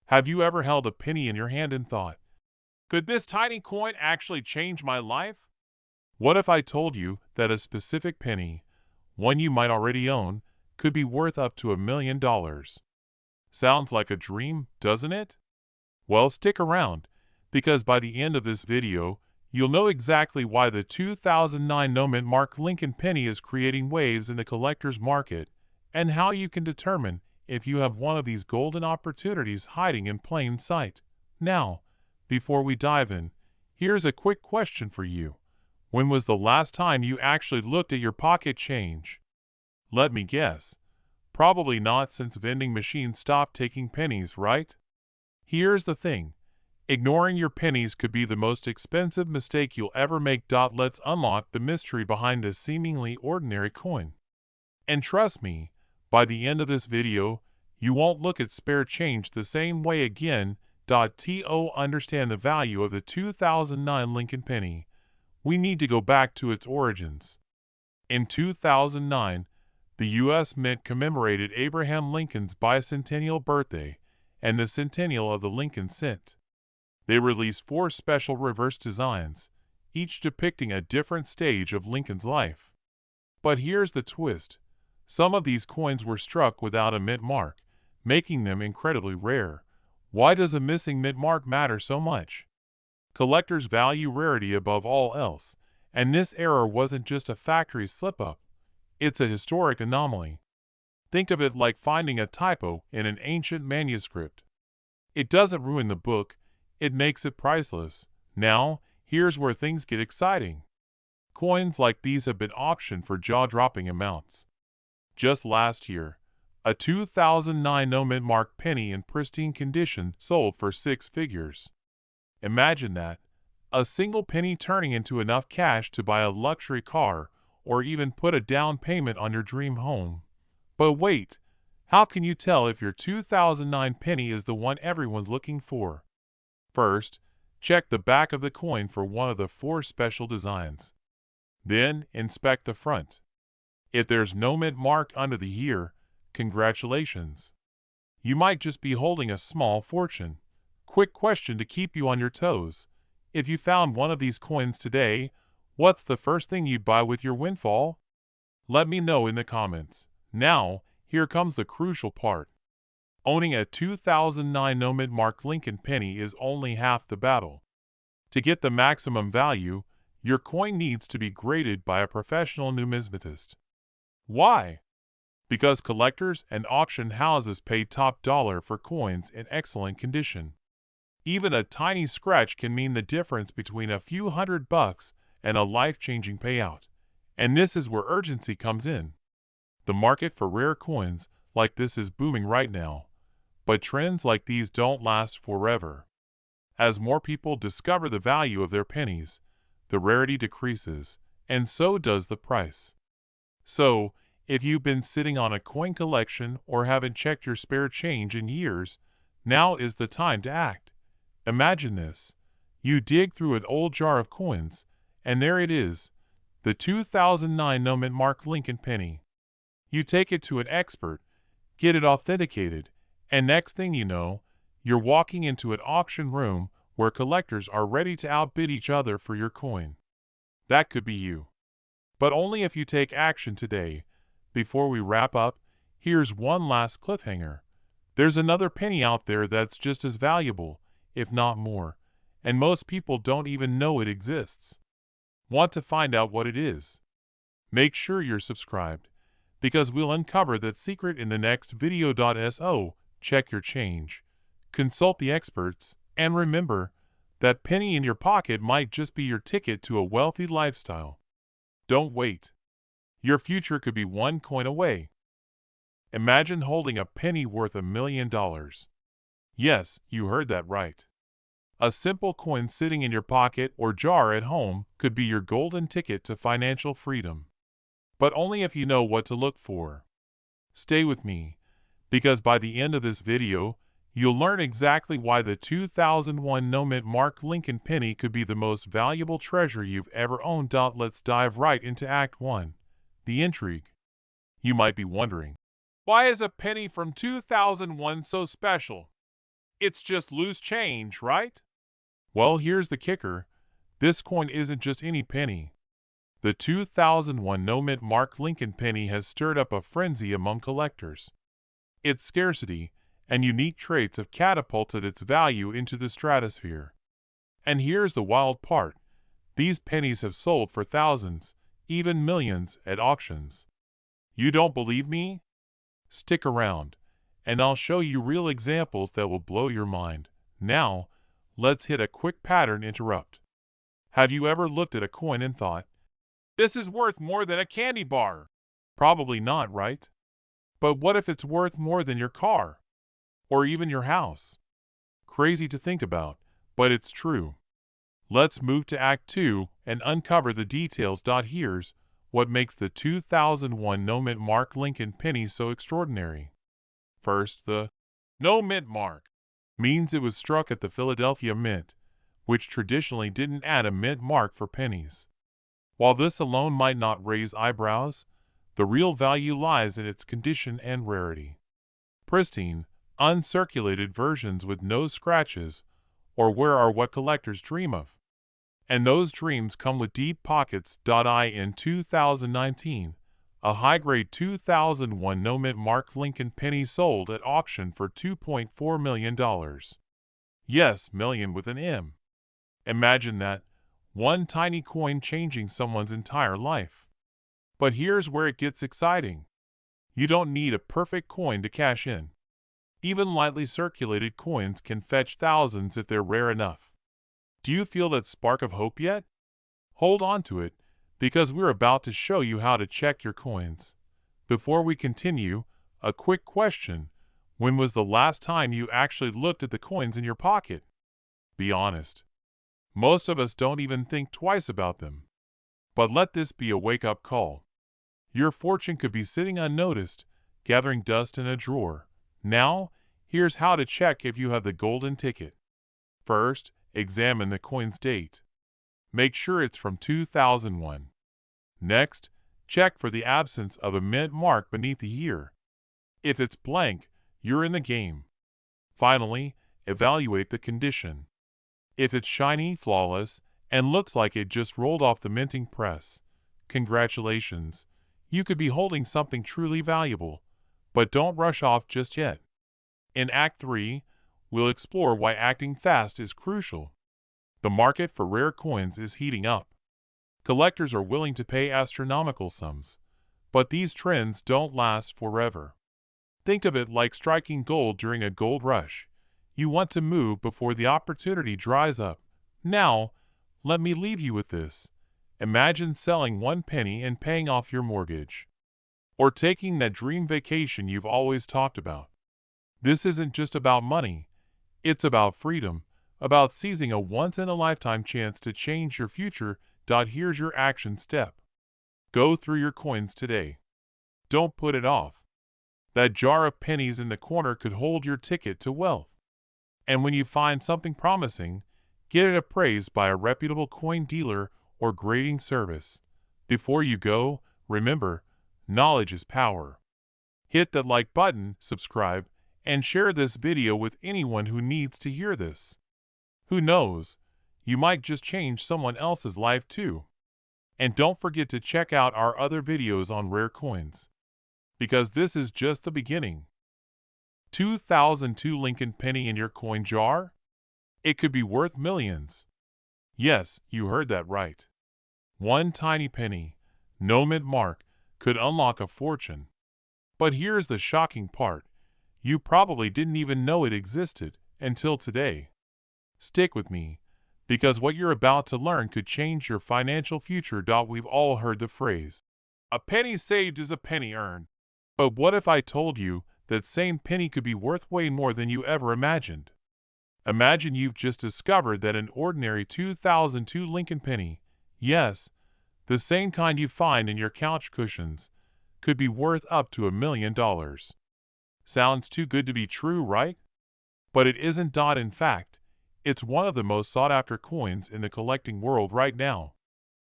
Have you ever held a penny in your hand and thought, could this tiny coin actually change my life? What if I told you that a specific penny, one you might already own, could be worth up to $1 million? Sounds like a dream, doesn't it? Well, stick around, because by the end of this video, you'll know exactly why the 2009 no-mint mark Lincoln penny is creating waves in the collector's market, and how you can determine if you have one of these golden opportunities hiding in plain sight. Now, before we dive in, here's a quick question for you. When was the last time you actually looked at your pocket change? Let me guess. Probably not since vending machines stopped taking pennies, right? Here's the thing. Ignoring your pennies could be the most expensive mistake you'll ever make. Let's unlock the mystery behind this seemingly ordinary coin. And trust me, by the end of this video, you won't look at spare change the same way again. To understand the value of the 2009 Lincoln penny, we need to go back to its origins. In 2009, the U.S. Mint commemorated Abraham Lincoln's bicentennial birthday and the centennial of the Lincoln cent. They released 4 special reverse designs, each depicting a different stage of Lincoln's life. But here's the twist. Some of these coins were struck without a mint mark, making them incredibly rare. Why does a missing mint mark matter so much? Collectors value rarity above all else, and this error wasn't just a factory slip-up. It's a historic anomaly. Think of it like finding a typo in an ancient manuscript. It doesn't ruin the book, it makes it priceless. Now, here's where things get exciting. Coins like these have been auctioned for jaw-dropping amounts. Just last year, a 2009 no-mint mark penny in pristine condition sold for 6 figures. Imagine that, a single penny turning into enough cash to buy a luxury car or even put a down payment on your dream home. But wait, how can you tell if your 2009 penny is the one everyone's looking for? First, check the back of the coin for one of the 4 special designs. Then, inspect the front. If there's no mint mark under the year, congratulations. You might just be holding a small fortune. Quick question to keep you on your toes. If you found one of these coins today, what's the first thing you'd buy with your windfall? Let me know in the comments. Now, here comes the crucial part. Owning a 2009 no-mint mark Lincoln penny is only half the battle. To get the maximum value, your coin needs to be graded by a professional numismatist. Why? Because collectors and auction houses pay top dollar for coins in excellent condition. Even a tiny scratch can mean the difference between a few $100 and a life-changing payout. And this is where urgency comes in. The market for rare coins like this is booming right now, but trends like these don't last forever. As more people discover the value of their pennies, the rarity decreases, and so does the price. So, if you've been sitting on a coin collection or haven't checked your spare change in years, now is the time to act. Imagine this. You dig through an old jar of coins, and there it is, the 2009 no-mint mark Lincoln penny. You take it to an expert, get it authenticated, and next thing you know, you're walking into an auction room where collectors are ready to outbid each other for your coin. That could be you. But only if you take action today. Before we wrap up, here's one last cliffhanger. There's another penny out there that's just as valuable, if not more, and most people don't even know it exists. Want to find out what it is? Make sure you're subscribed, because we'll uncover that secret in the next video. So, check your change, consult the experts, and remember, that penny in your pocket might just be your ticket to a wealthy lifestyle. Don't wait. Your future could be one coin away. Imagine holding a penny worth $1 million. Yes, you heard that right. A simple coin sitting in your pocket or jar at home could be your golden ticket to financial freedom. But only if you know what to look for. Stay with me, because by the end of this video, you'll learn exactly why the 2001 no-mint mark Lincoln penny could be the most valuable treasure you've ever owned. Let's dive right into Act 1. The intrigue. You might be wondering, why is a penny from 2001 so special? It's just loose change, right? Well, here's the kicker. This coin isn't just any penny. The 2001 no-mint Mark Lincoln penny has stirred up a frenzy among collectors. Its scarcity and unique traits have catapulted its value into the stratosphere. And here's the wild part. These pennies have sold for thousands, even millions, at auctions. You don't believe me? Stick around, and I'll show you real examples that will blow your mind. Now, let's hit a quick pattern interrupt. Have you ever looked at a coin and thought, this is worth more than a candy bar? Probably not, right? But what if it's worth more than your car? Or even your house? Crazy to think about, but it's true. Let's move to Act 2 and uncover the details. Here's what makes the 2001 no-mint Mark Lincoln penny so extraordinary. First, the no-mint mark means it was struck at the Philadelphia Mint, which traditionally didn't add a mint mark for pennies. While this alone might not raise eyebrows, the real value lies in its condition and rarity. Pristine, uncirculated versions with no scratches or wear are what collectors dream of. And those dreams come with deep pockets. In 2019, a high-grade 2001 no-mint Mark Lincoln penny sold at auction for $2.4 million. Yes, million with an M. Imagine that, one tiny coin changing someone's entire life. But here's where it gets exciting. You don't need a perfect coin to cash in. Even lightly circulated coins can fetch thousands if they're rare enough. Do you feel that spark of hope yet? Hold on to it, because we're about to show you how to check your coins. Before we continue, a quick question. When was the last time you actually looked at the coins in your pocket? Be honest. Most of us don't even think twice about them. But let this be a wake-up call. Your fortune could be sitting unnoticed, gathering dust in a drawer. Now, here's how to check if you have the golden ticket. First, examine the coin's date. Make sure it's from 2001. Next, check for the absence of a mint mark beneath the year. If it's blank, you're in the game. Finally, evaluate the condition. If it's shiny, flawless, and looks like it just rolled off the minting press, congratulations, you could be holding something truly valuable. But don't rush off just yet. In Act 3, we'll explore why acting fast is crucial. The market for rare coins is heating up. Collectors are willing to pay astronomical sums, but these trends don't last forever. Think of it like striking gold during a gold rush. You want to move before the opportunity dries up. Now, let me leave you with this. Imagine selling one penny and paying off your mortgage. Or taking that dream vacation you've always talked about. This isn't just about money. It's about freedom, about seizing a once-in-a-lifetime chance to change your future. Here's your action step. Go through your coins today. Don't put it off. That jar of pennies in the corner could hold your ticket to wealth. And when you find something promising, get it appraised by a reputable coin dealer or grading service. Before you go, remember, knowledge is power. Hit that like button, subscribe, and share this video with anyone who needs to hear this. Who knows, you might just change someone else's life too. And don't forget to check out our other videos on rare coins. Because this is just the beginning. 2002 Lincoln penny in your coin jar? It could be worth millions. Yes, you heard that right. One tiny penny, no mint mark, could unlock a fortune. But here's the shocking part. You probably didn't even know it existed until today. Stick with me, because what you're about to learn could change your financial future. We've all heard the phrase, a penny saved is a penny earned. But what if I told you that same penny could be worth way more than you ever imagined? Imagine you've just discovered that an ordinary 2002 Lincoln penny, yes, the same kind you find in your couch cushions, could be worth up to $1 million. Sounds too good to be true, right? But it isn't. In fact, it's one of the most sought-after coins in the collecting world right now.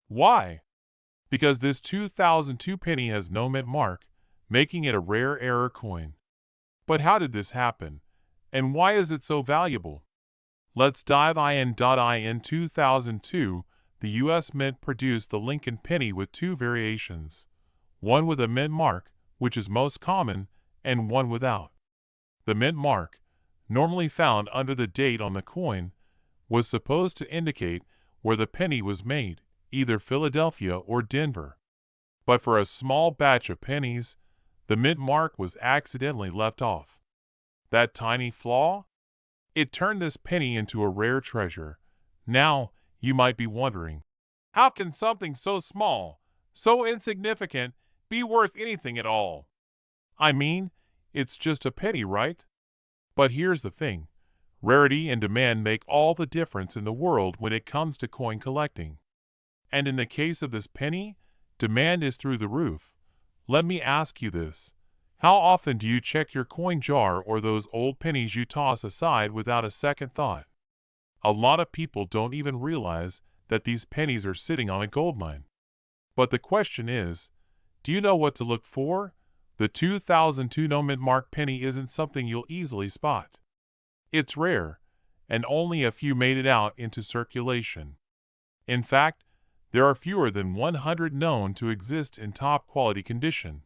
Why? Because this 2002 penny has no mint mark, making it a rare error coin. But how did this happen? And why is it so valuable? Let's dive in. In 2002, the U.S. Mint produced the Lincoln penny with two variations, one with a mint mark, which is most common, and one without. The mint mark, normally found under the date on the coin, was supposed to indicate where the penny was made, either Philadelphia or Denver. But for a small batch of pennies, the mint mark was accidentally left off. That tiny flaw? It turned this penny into a rare treasure. Now, you might be wondering, how can something so small, so insignificant, be worth anything at all? I mean, it's just a penny, right? But here's the thing. Rarity and demand make all the difference in the world when it comes to coin collecting. And in the case of this penny, demand is through the roof. Let me ask you this. How often do you check your coin jar or those old pennies you toss aside without a second thought? A lot of people don't even realize that these pennies are sitting on a gold mine. But the question is, do you know what to look for? The 2002 no mint mark penny isn't something you'll easily spot. It's rare, and only a few made it out into circulation. In fact, there are fewer than 100 known to exist in top quality condition.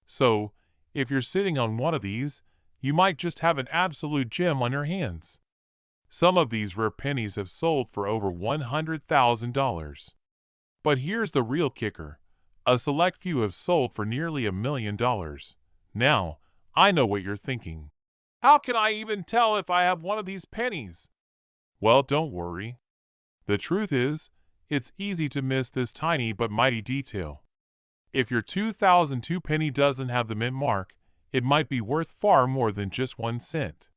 So, if you're sitting on one of these, you might just have an absolute gem on your hands. Some of these rare pennies have sold for over $100,000. But here's the real kicker. A select few have sold for nearly $1 million. Now, I know what you're thinking. How can I even tell if I have one of these pennies? Well, don't worry. The truth is, it's easy to miss this tiny but mighty detail. If your 2002 penny doesn't have the mint mark, it might be worth far more than just 1 cent.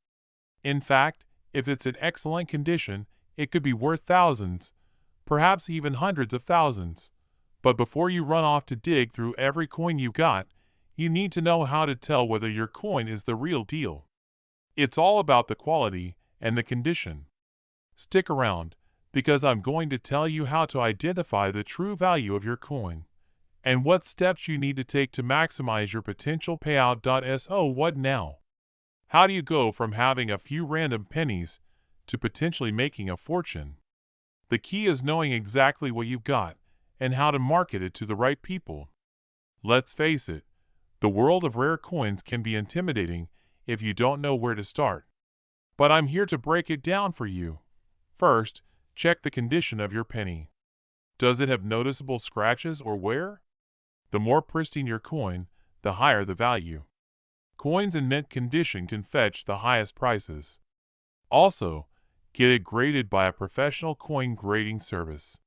In fact, if it's in excellent condition, it could be worth thousands, perhaps even hundreds of thousands. But before you run off to dig through every coin you got, you need to know how to tell whether your coin is the real deal. It's all about the quality and the condition. Stick around, because I'm going to tell you how to identify the true value of your coin, and what steps you need to take to maximize your potential payout. So what now? How do you go from having a few random pennies to potentially making a fortune? The key is knowing exactly what you've got and how to market it to the right people. Let's face it, the world of rare coins can be intimidating if you don't know where to start. But I'm here to break it down for you. First, check the condition of your penny. Does it have noticeable scratches or wear? The more pristine your coin, the higher the value. Coins in mint condition can fetch the highest prices. Also, get it graded by a professional coin grading service.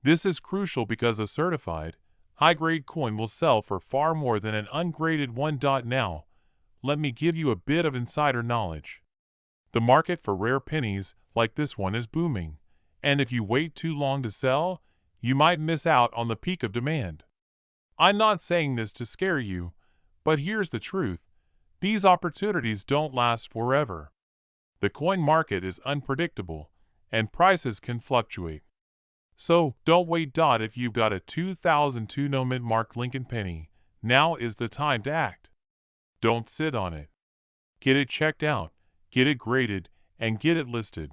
This is crucial because a certified, high-grade coin will sell for far more than an ungraded one. Now, let me give you a bit of insider knowledge. The market for rare pennies like this one is booming, and if you wait too long to sell, you might miss out on the peak of demand. I'm not saying this to scare you, but here's the truth. These opportunities don't last forever. The coin market is unpredictable, and prices can fluctuate. So, don't wait. If you've got a 2002 no mint mark Lincoln penny, now is the time to act. Don't sit on it. Get it checked out, get it graded, and get it listed.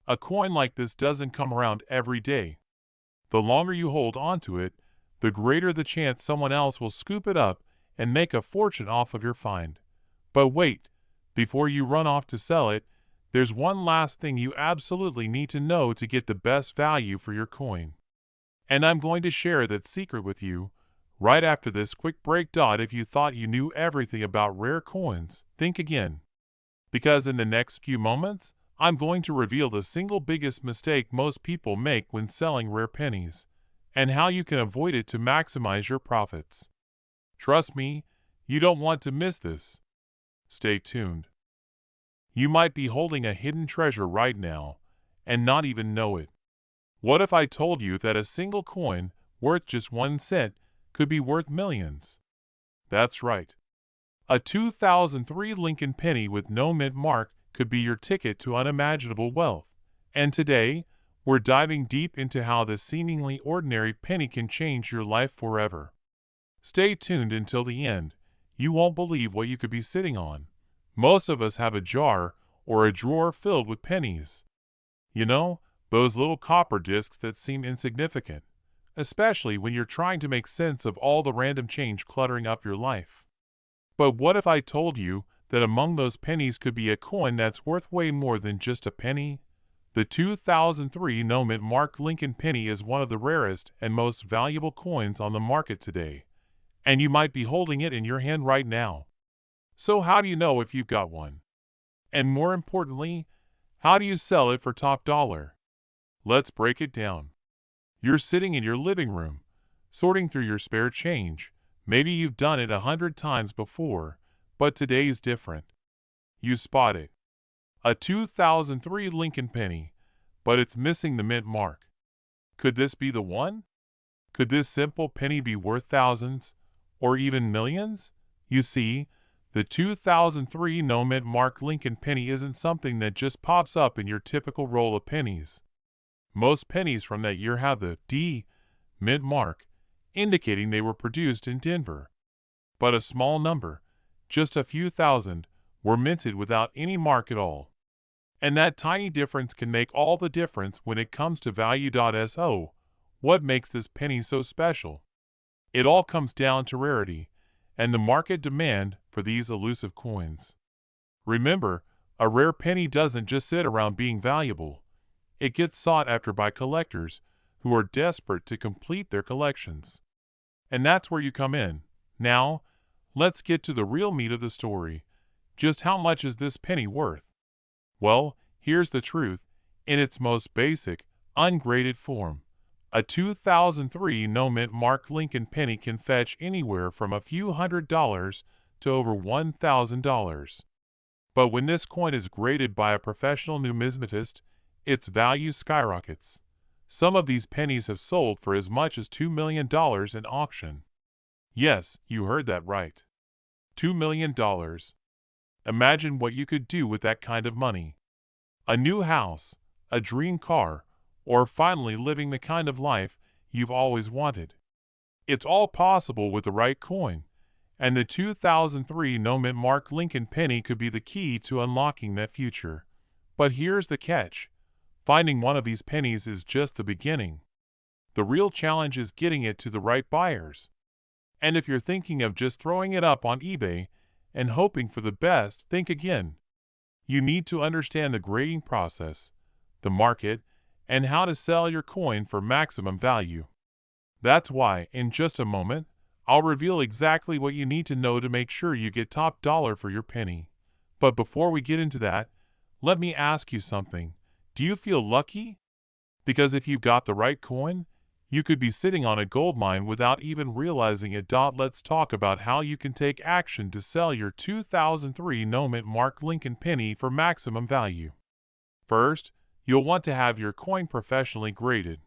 A coin like this doesn't come around every day. The longer you hold onto it, the greater the chance someone else will scoop it up and make a fortune off of your find. But wait, before you run off to sell it, there's one last thing you absolutely need to know to get the best value for your coin. And I'm going to share that secret with you right after this quick break. If you thought you knew everything about rare coins, think again. Because in the next few moments, I'm going to reveal the single biggest mistake most people make when selling rare pennies, and how you can avoid it to maximize your profits. Trust me, you don't want to miss this. Stay tuned. You might be holding a hidden treasure right now and not even know it. What if I told you that a single coin worth just 1 cent could be worth millions? That's right. A 2003 Lincoln penny with no mint mark could be your ticket to unimaginable wealth. And today, we're diving deep into how this seemingly ordinary penny can change your life forever. Stay tuned until the end. You won't believe what you could be sitting on. Most of us have a jar or a drawer filled with pennies. You know, those little copper discs that seem insignificant, especially when you're trying to make sense of all the random change cluttering up your life. But what if I told you that among those pennies could be a coin that's worth way more than just a penny? The 2003 no-mint mark Lincoln penny is one of the rarest and most valuable coins on the market today, and you might be holding it in your hand right now. So how do you know if you've got one? And more importantly, how do you sell it for top dollar? Let's break it down. You're sitting in your living room, sorting through your spare change. Maybe you've done it 100 times before, but today's different. You spot it. A 2003 Lincoln penny, but it's missing the mint mark. Could this be the one? Could this simple penny be worth thousands, or even millions? You see, the 2003 no mint mark Lincoln penny isn't something that just pops up in your typical roll of pennies. Most pennies from that year have the D mint mark, indicating they were produced in Denver. But a small number, just a few thousand, were minted without any mark at all. And that tiny difference can make all the difference when it comes to value. So, what makes this penny so special? It all comes down to rarity and the market demand for these elusive coins. Remember, a rare penny doesn't just sit around being valuable. It gets sought after by collectors who are desperate to complete their collections. And that's where you come in. Now, let's get to the real meat of the story. Just how much is this penny worth? Well, here's the truth, in its most basic, ungraded form. A 2003 no-mint mark Lincoln penny can fetch anywhere from a few $100s to over $1,000. But when this coin is graded by a professional numismatist, its value skyrockets. Some of these pennies have sold for as much as $2 million in auction. Yes, you heard that right. $2 million. Imagine what you could do with that kind of money. A new house, a dream car, or finally living the kind of life you've always wanted. It's all possible with the right coin, and the 2003 no-mint mark Lincoln penny could be the key to unlocking that future. But here's the catch. Finding one of these pennies is just the beginning. The real challenge is getting it to the right buyers. And if you're thinking of just throwing it up on eBay and hoping for the best, think again. You need to understand the grading process, the market, and how to sell your coin for maximum value. That's why, in just a moment, I'll reveal exactly what you need to know to make sure you get top dollar for your penny. But before we get into that, let me ask you something. Do you feel lucky? Because if you got the right coin, you could be sitting on a gold mine without even realizing it. Let's talk about how you can take action to sell your 2003 no-mint mark Lincoln penny for maximum value. First, you'll want to have your coin professionally graded.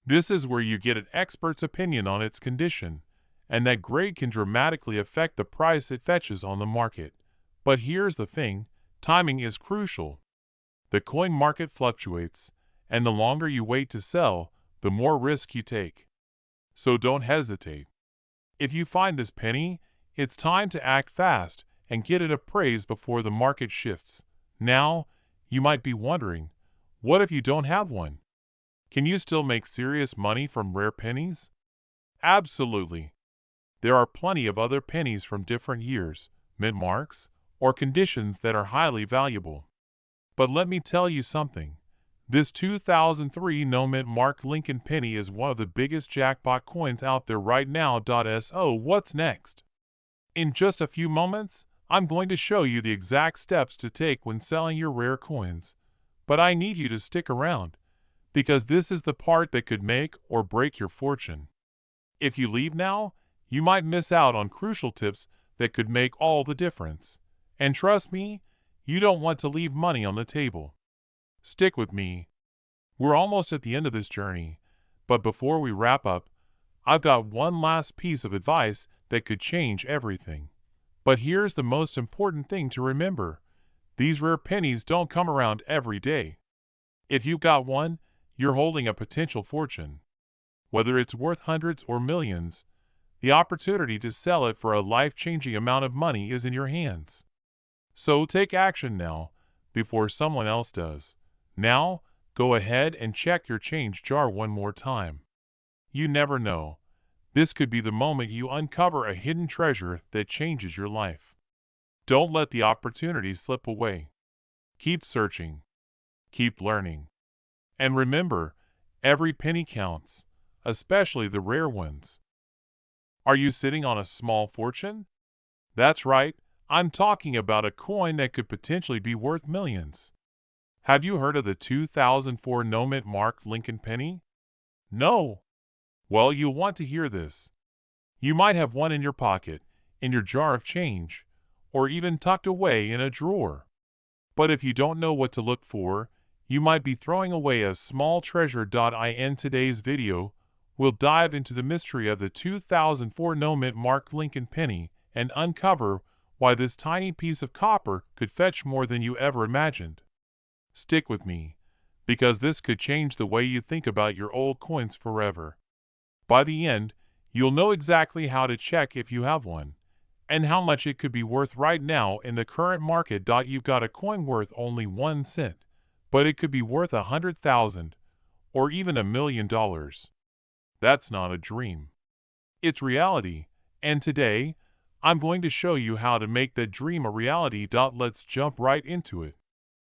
This is where you get an expert's opinion on its condition, and that grade can dramatically affect the price it fetches on the market. But here's the thing, timing is crucial. The coin market fluctuates, and the longer you wait to sell, the more risk you take. So don't hesitate. If you find this penny, it's time to act fast and get it appraised before the market shifts. Now, you might be wondering, what if you don't have one? Can you still make serious money from rare pennies? Absolutely. There are plenty of other pennies from different years, mint marks, or conditions that are highly valuable. But let me tell you something. This 2003 no-mint mark Lincoln penny is one of the biggest jackpot coins out there right now. So what's next? In just a few moments, I'm going to show you the exact steps to take when selling your rare coins. But I need you to stick around, because this is the part that could make or break your fortune. If you leave now, you might miss out on crucial tips that could make all the difference. And trust me, you don't want to leave money on the table. Stick with me. We're almost at the end of this journey, but before we wrap up, I've got one last piece of advice that could change everything. But here's the most important thing to remember. These rare pennies don't come around every day. If you've got one, you're holding a potential fortune. Whether it's worth hundreds or millions, the opportunity to sell it for a life-changing amount of money is in your hands. So take action now, before someone else does. Now, go ahead and check your change jar one more time. You never know. This could be the moment you uncover a hidden treasure that changes your life. Don't let the opportunity slip away. Keep searching. Keep learning. And remember, every penny counts, especially the rare ones. Are you sitting on a small fortune? That's right, I'm talking about a coin that could potentially be worth millions. Have you heard of the 2004 no-mint mark Lincoln penny? No. Well, you'll want to hear this. You might have one in your pocket, in your jar of change, or even tucked away in a drawer. But if you don't know what to look for, you might be throwing away a small treasure. In today's video, we'll dive into the mystery of the 2004 no-mint mark Lincoln penny and uncover why this tiny piece of copper could fetch more than you ever imagined. Stick with me, because this could change the way you think about your old coins forever. By the end, you'll know exactly how to check if you have one, and how much it could be worth right now in the current market. You've got a coin worth only 1 cent, but it could be worth 100,000 or even $1 million. That's not a dream. It's reality, and today, I'm going to show you how to make that dream a reality. Let's jump right into it.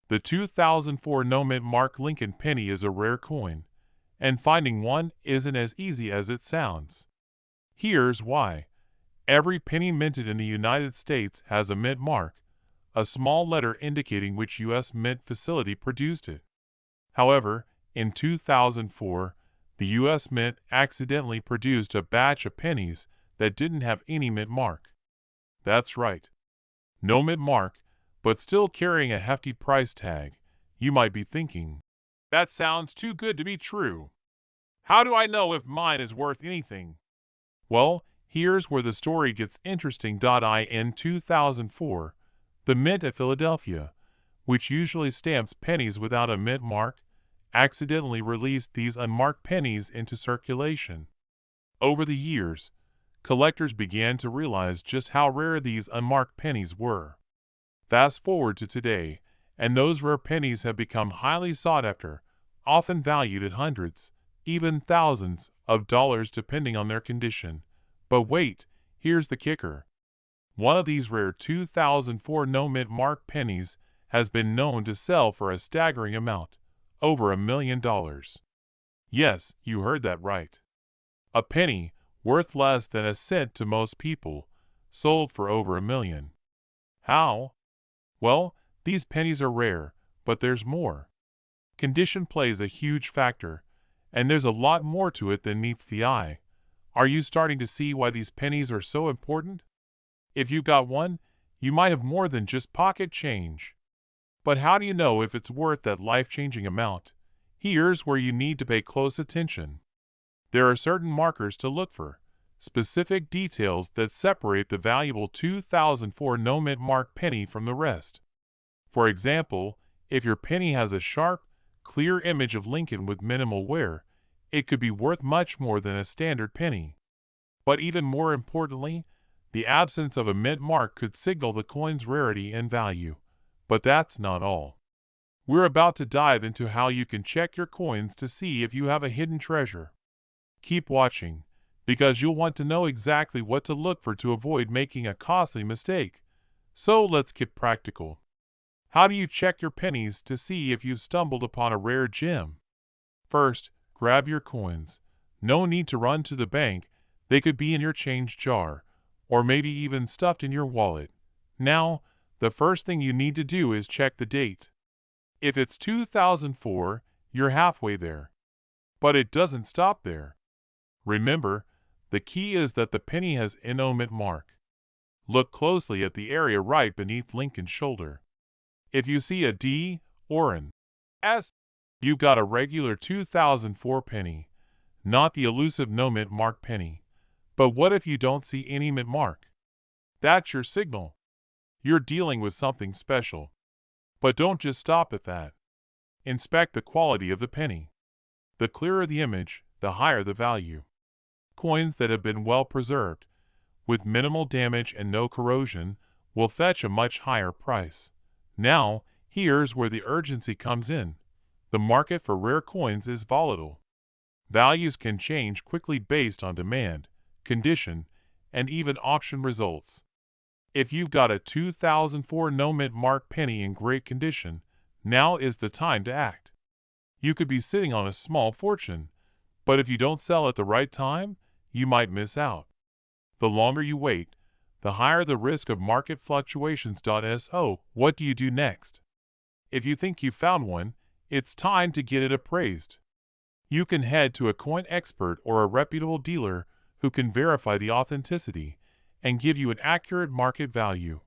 The 2004 no-mint mark Lincoln penny is a rare coin, and finding one isn't as easy as it sounds. Here's why. Every penny minted in the United States has a mint mark, a small letter indicating which U.S. mint facility produced it. However, in 2004, the U.S. Mint accidentally produced a batch of pennies that didn't have any mint mark. That's right. No mint mark, but still carrying a hefty price tag. You might be thinking, that sounds too good to be true. How do I know if mine is worth anything? Well, here's where the story gets interesting. In 2004, the Mint of Philadelphia, which usually stamps pennies without a mint mark, accidentally released these unmarked pennies into circulation. Over the years, collectors began to realize just how rare these unmarked pennies were. Fast forward to today, and those rare pennies have become highly sought after, often valued at hundreds, even thousands of dollars depending on their condition. But wait, here's the kicker. One of these rare 2004 no-mint mark pennies has been known to sell for a staggering amount, over $1 million. Yes, you heard that right. A penny, worth less than a cent to most people, sold for over $1 million. How? Well, these pennies are rare, but there's more. Condition plays a huge factor, and there's a lot more to it than meets the eye. Are you starting to see why these pennies are so important? If you've got one, you might have more than just pocket change. But how do you know if it's worth that life-changing amount? Here's where you need to pay close attention. There are certain markers to look for, specific details that separate the valuable 2004 no-mint mark penny from the rest. For example, if your penny has a sharp, clear image of Lincoln with minimal wear, it could be worth much more than a standard penny. But even more importantly, the absence of a mint mark could signal the coin's rarity and value. But that's not all. We're about to dive into how you can check your coins to see if you have a hidden treasure. Keep watching, because you'll want to know exactly what to look for to avoid making a costly mistake. So let's get practical. How do you check your pennies to see if you've stumbled upon a rare gem? First, grab your coins. No need to run to the bank. They could be in your change jar, or maybe even stuffed in your wallet. Now, the first thing you need to do is check the date. If it's 2004, you're halfway there. But it doesn't stop there. Remember, the key is that the penny has no mint mark. Look closely at the area right beneath Lincoln's shoulder. If you see a D or an S, you've got a regular 2004 penny, not the elusive no mint mark penny. But what if you don't see any mint mark? That's your signal. You're dealing with something special. But don't just stop at that. Inspect the quality of the penny. The clearer the image, the higher the value. Coins that have been well preserved, with minimal damage and no corrosion, will fetch a much higher price. Now, here's where the urgency comes in. The market for rare coins is volatile. Values can change quickly based on demand, condition, and even auction results. If you've got a 2004 no-mint mark penny in great condition, now is the time to act. You could be sitting on a small fortune, but if you don't sell at the right time, you might miss out. The longer you wait, the higher the risk of market fluctuations. So, what do you do next? If you think you found one, it's time to get it appraised. You can head to a coin expert or a reputable dealer who can verify the authenticity and give you an accurate market value.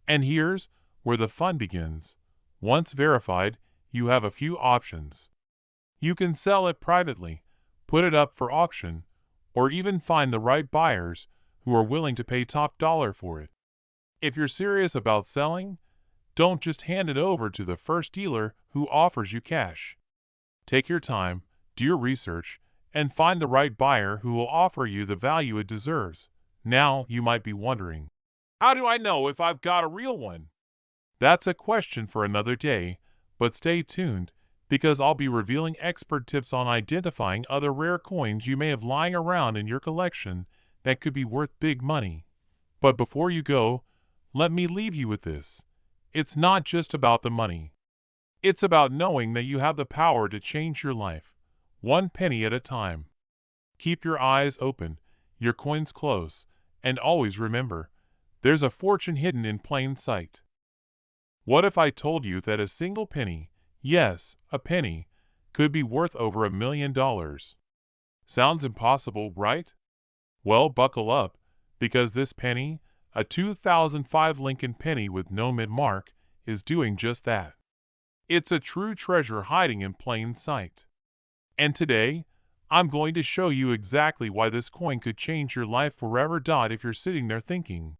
And here's where the fun begins. Once verified, you have a few options. You can sell it privately, put it up for auction, or even find the right buyers who are willing to pay top dollar for it. If you're serious about selling, don't just hand it over to the first dealer who offers you cash. Take your time, do your research, and find the right buyer who will offer you the value it deserves. Now, you might be wondering, how do I know if I've got a real one? That's a question for another day, but stay tuned, because I'll be revealing expert tips on identifying other rare coins you may have lying around in your collection that could be worth big money. But before you go, let me leave you with this. It's not just about the money. It's about knowing that you have the power to change your life, one penny at a time. Keep your eyes open, your coins close, and always remember, there's a fortune hidden in plain sight. What if I told you that a single penny, yes, a penny, could be worth over $1 million? Sounds impossible, right? Well, buckle up, because this penny, a 2005 Lincoln penny with no mint mark, is doing just that. It's a true treasure hiding in plain sight. And today, I'm going to show you exactly why this coin could change your life forever. If you're sitting there thinking,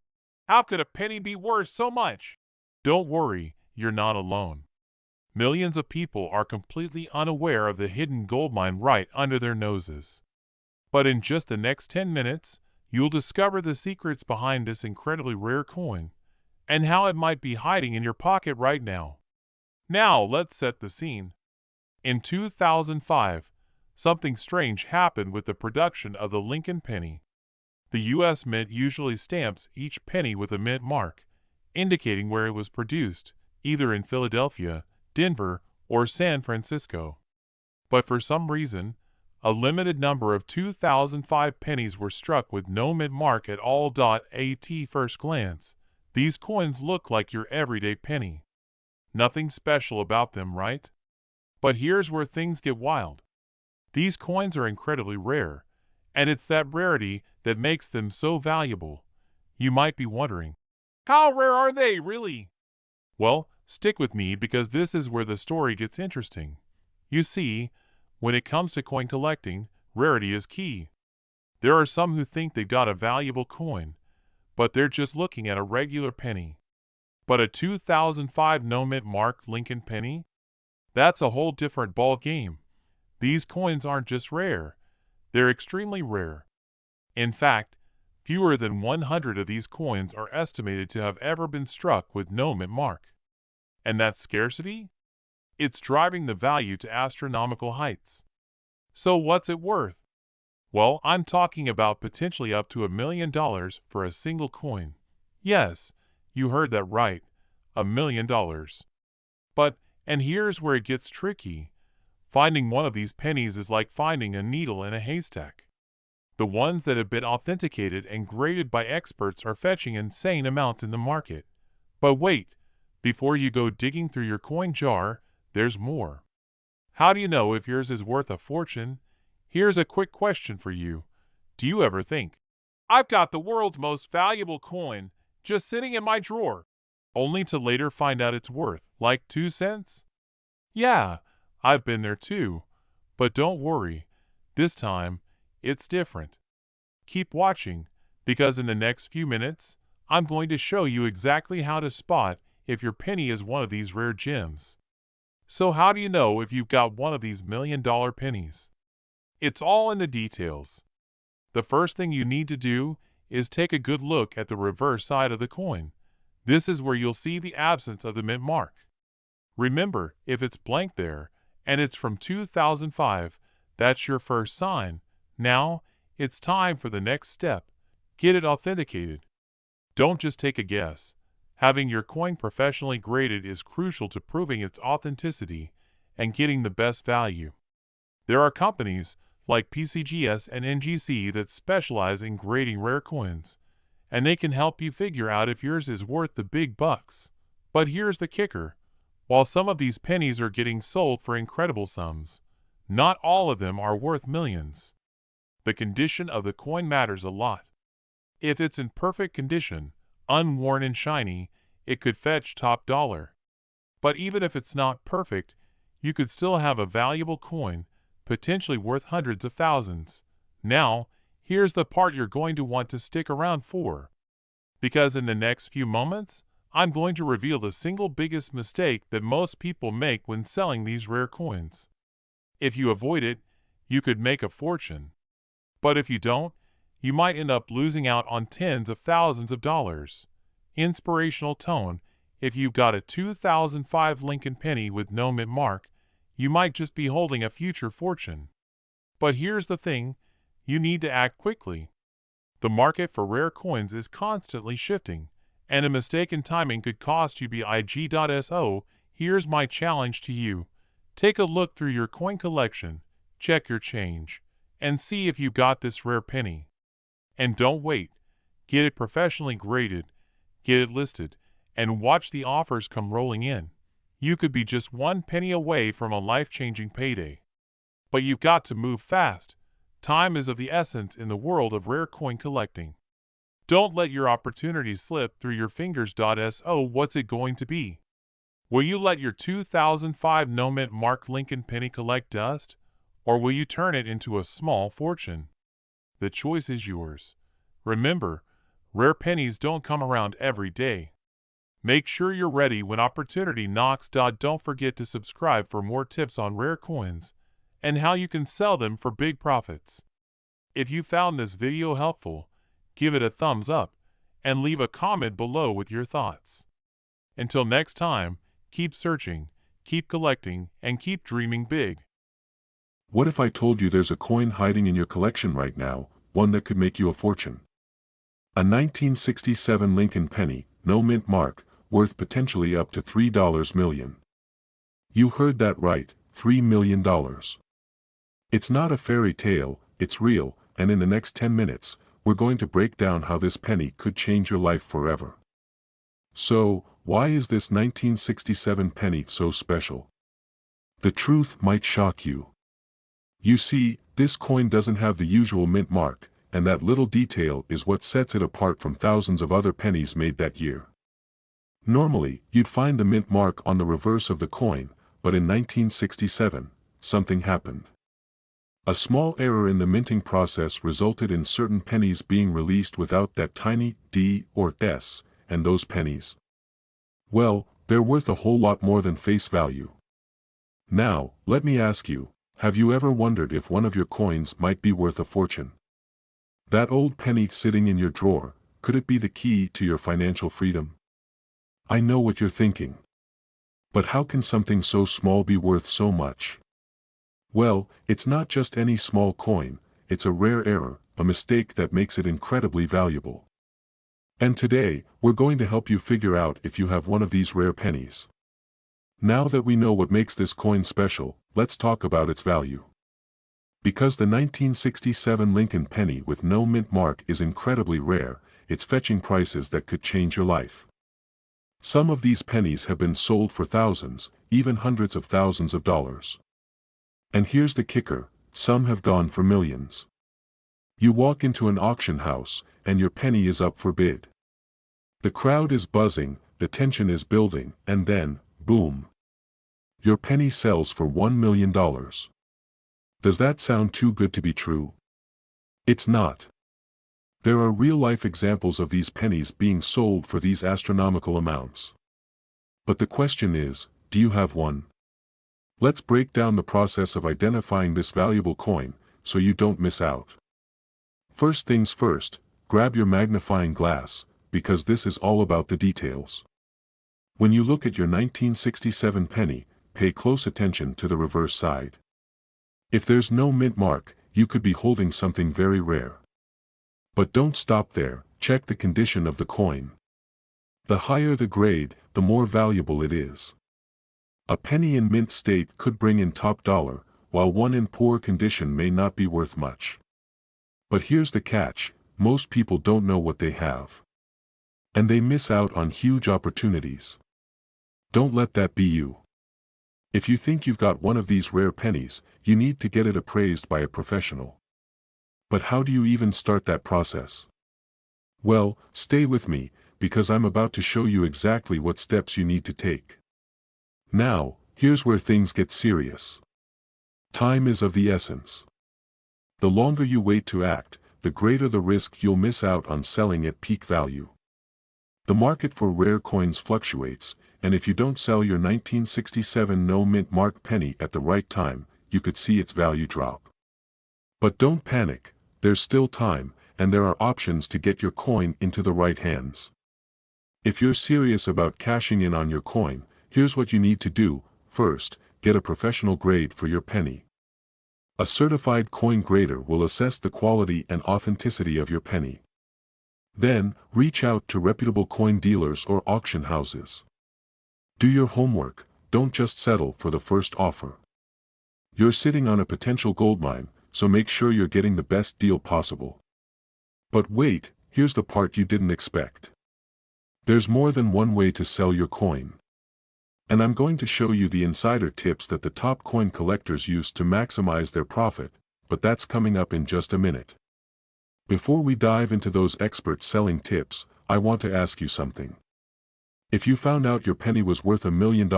how could a penny be worth so much? Don't worry, you're not alone. Millions of people are completely unaware of the hidden goldmine right under their noses. But in just the next 10 minutes, you'll discover the secrets behind this incredibly rare coin, and how it might be hiding in your pocket right now. Now, let's set the scene. In 2005, something strange happened with the production of the Lincoln penny. The U.S. Mint usually stamps each penny with a mint mark, indicating where it was produced, either in Philadelphia, Denver, or San Francisco. But for some reason, a limited number of 2005 pennies were struck with no mint mark at all. At first glance, these coins look like your everyday penny. Nothing special about them, right? But here's where things get wild. These coins are incredibly rare, and it's that rarity that makes them so valuable. You might be wondering, how rare are they really? Well, stick with me because this is where the story gets interesting. You see, when it comes to coin collecting, rarity is key. There are some who think they've got a valuable coin, but they're just looking at a regular penny. But a 2005 no-mint mark Lincoln penny? That's a whole different ball game. These coins aren't just rare, they're extremely rare. In fact, fewer than 100 of these coins are estimated to have ever been struck with no mint mark. And that scarcity? It's driving the value to astronomical heights. So what's it worth? Well, I'm talking about potentially up to $1 million for a single coin. Yes, you heard that right, $1 million. But, and here's where it gets tricky. Finding one of these pennies is like finding a needle in a haystack. The ones that have been authenticated and graded by experts are fetching insane amounts in the market. But wait, before you go digging through your coin jar, there's more. How do you know if yours is worth a fortune? Here's a quick question for you. Do you ever think, I've got the world's most valuable coin just sitting in my drawer, only to later find out it's worth like 2 cents? Yeah, I've been there too. But don't worry, this time, it's different. Keep watching, because in the next few minutes, I'm going to show you exactly how to spot if your penny is one of these rare gems. So how do you know if you've got one of these $1 million pennies? It's all in the details. The first thing you need to do is take a good look at the reverse side of the coin. This is where you'll see the absence of the mint mark. Remember, if it's blank there, and it's from 2005, that's your first sign. Now, it's time for the next step. Get it authenticated. Don't just take a guess. Having your coin professionally graded is crucial to proving its authenticity and getting the best value. There are companies like PCGS and NGC that specialize in grading rare coins, and they can help you figure out if yours is worth the big bucks. But here's the kicker. While some of these pennies are getting sold for incredible sums, not all of them are worth millions. The condition of the coin matters a lot. If it's in perfect condition, unworn and shiny, it could fetch top dollar. But even if it's not perfect, you could still have a valuable coin, potentially worth hundreds of thousands. Now, here's the part you're going to want to stick around for. Because in the next few moments, I'm going to reveal the single biggest mistake that most people make when selling these rare coins. If you avoid it, you could make a fortune. But if you don't, you might end up losing out on tens of thousands of dollars. Inspirational tone. If you've got a 2005 Lincoln penny with no mint mark, you might just be holding a future fortune. But here's the thing, you need to act quickly. The market for rare coins is constantly shifting, and a mistake in timing could cost you big.so. Here's my challenge to you. Take a look through your coin collection, check your change, and see if you got this rare penny. And don't wait. Get it professionally graded, get it listed, and watch the offers come rolling in. You could be just one penny away from a life-changing payday. But you've got to move fast. Time is of the essence in the world of rare coin collecting. Don't let your opportunities slip through your fingers.so. What's it going to be? Will you let your 2005 no mint mark Lincoln penny collect dust? Or will you turn it into a small fortune? The choice is yours. Remember, rare pennies don't come around every day. Make sure you're ready when opportunity knocks. Don't forget to subscribe for more tips on rare coins and how you can sell them for big profits. If you found this video helpful, give it a thumbs up and leave a comment below with your thoughts. Until next time, keep searching, keep collecting, and keep dreaming big. What if I told you there's a coin hiding in your collection right now, one that could make you a fortune? A 1967 Lincoln penny, no mint mark, worth potentially up to $3 million. You heard that right, $3 million. It's not a fairy tale, it's real, and in the next 10 minutes, we're going to break down how this penny could change your life forever. So, why is this 1967 penny so special? The truth might shock you. You see, this coin doesn't have the usual mint mark, and that little detail is what sets it apart from thousands of other pennies made that year. Normally, you'd find the mint mark on the reverse of the coin, but in 1967, something happened. A small error in the minting process resulted in certain pennies being released without that tiny D or S, and those pennies, well, they're worth a whole lot more than face value. Now, let me ask you, have you ever wondered if one of your coins might be worth a fortune? That old penny sitting in your drawer, could it be the key to your financial freedom? I know what you're thinking. But how can something so small be worth so much? Well, it's not just any small coin, it's a rare error, a mistake that makes it incredibly valuable. And today, we're going to help you figure out if you have one of these rare pennies. Now that we know what makes this coin special, let's talk about its value. Because the 1967 Lincoln penny with no mint mark is incredibly rare, it's fetching prices that could change your life. Some of these pennies have been sold for thousands, even hundreds of thousands of dollars. And here's the kicker, some have gone for millions. You walk into an auction house, and your penny is up for bid. The crowd is buzzing, the tension is building, and then, boom. Your penny sells for $1 million. Does that sound too good to be true? It's not. There are real-life examples of these pennies being sold for these astronomical amounts. But the question is, do you have one? Let's break down the process of identifying this valuable coin, so you don't miss out. First things first, grab your magnifying glass, because this is all about the details. When you look at your 1967 penny, pay close attention to the reverse side. If there's no mint mark, you could be holding something very rare. But don't stop there, check the condition of the coin. The higher the grade, the more valuable it is. A penny in mint state could bring in top dollar, while one in poor condition may not be worth much. But here's the catch, most people don't know what they have. And they miss out on huge opportunities. Don't let that be you. If you think you've got one of these rare pennies, you need to get it appraised by a professional. But how do you even start that process? Well, stay with me, because I'm about to show you exactly what steps you need to take. Now, here's where things get serious. Time is of the essence. The longer you wait to act, the greater the risk you'll miss out on selling at peak value. The market for rare coins fluctuates, and if you don't sell your 1967 no-mint mark penny at the right time, you could see its value drop. But don't panic, there's still time, and there are options to get your coin into the right hands. If you're serious about cashing in on your coin, here's what you need to do. First, get a professional grade for your penny. A certified coin grader will assess the quality and authenticity of your penny. Then, reach out to reputable coin dealers or auction houses. Do your homework, don't just settle for the first offer. You're sitting on a potential goldmine, so make sure you're getting the best deal possible. But wait, here's the part you didn't expect. There's more than one way to sell your coin. And I'm going to show you the insider tips that the top coin collectors use to maximize their profit, but that's coming up in just a minute. Before we dive into those expert selling tips, I want to ask you something. If you found out your penny was worth $1 million,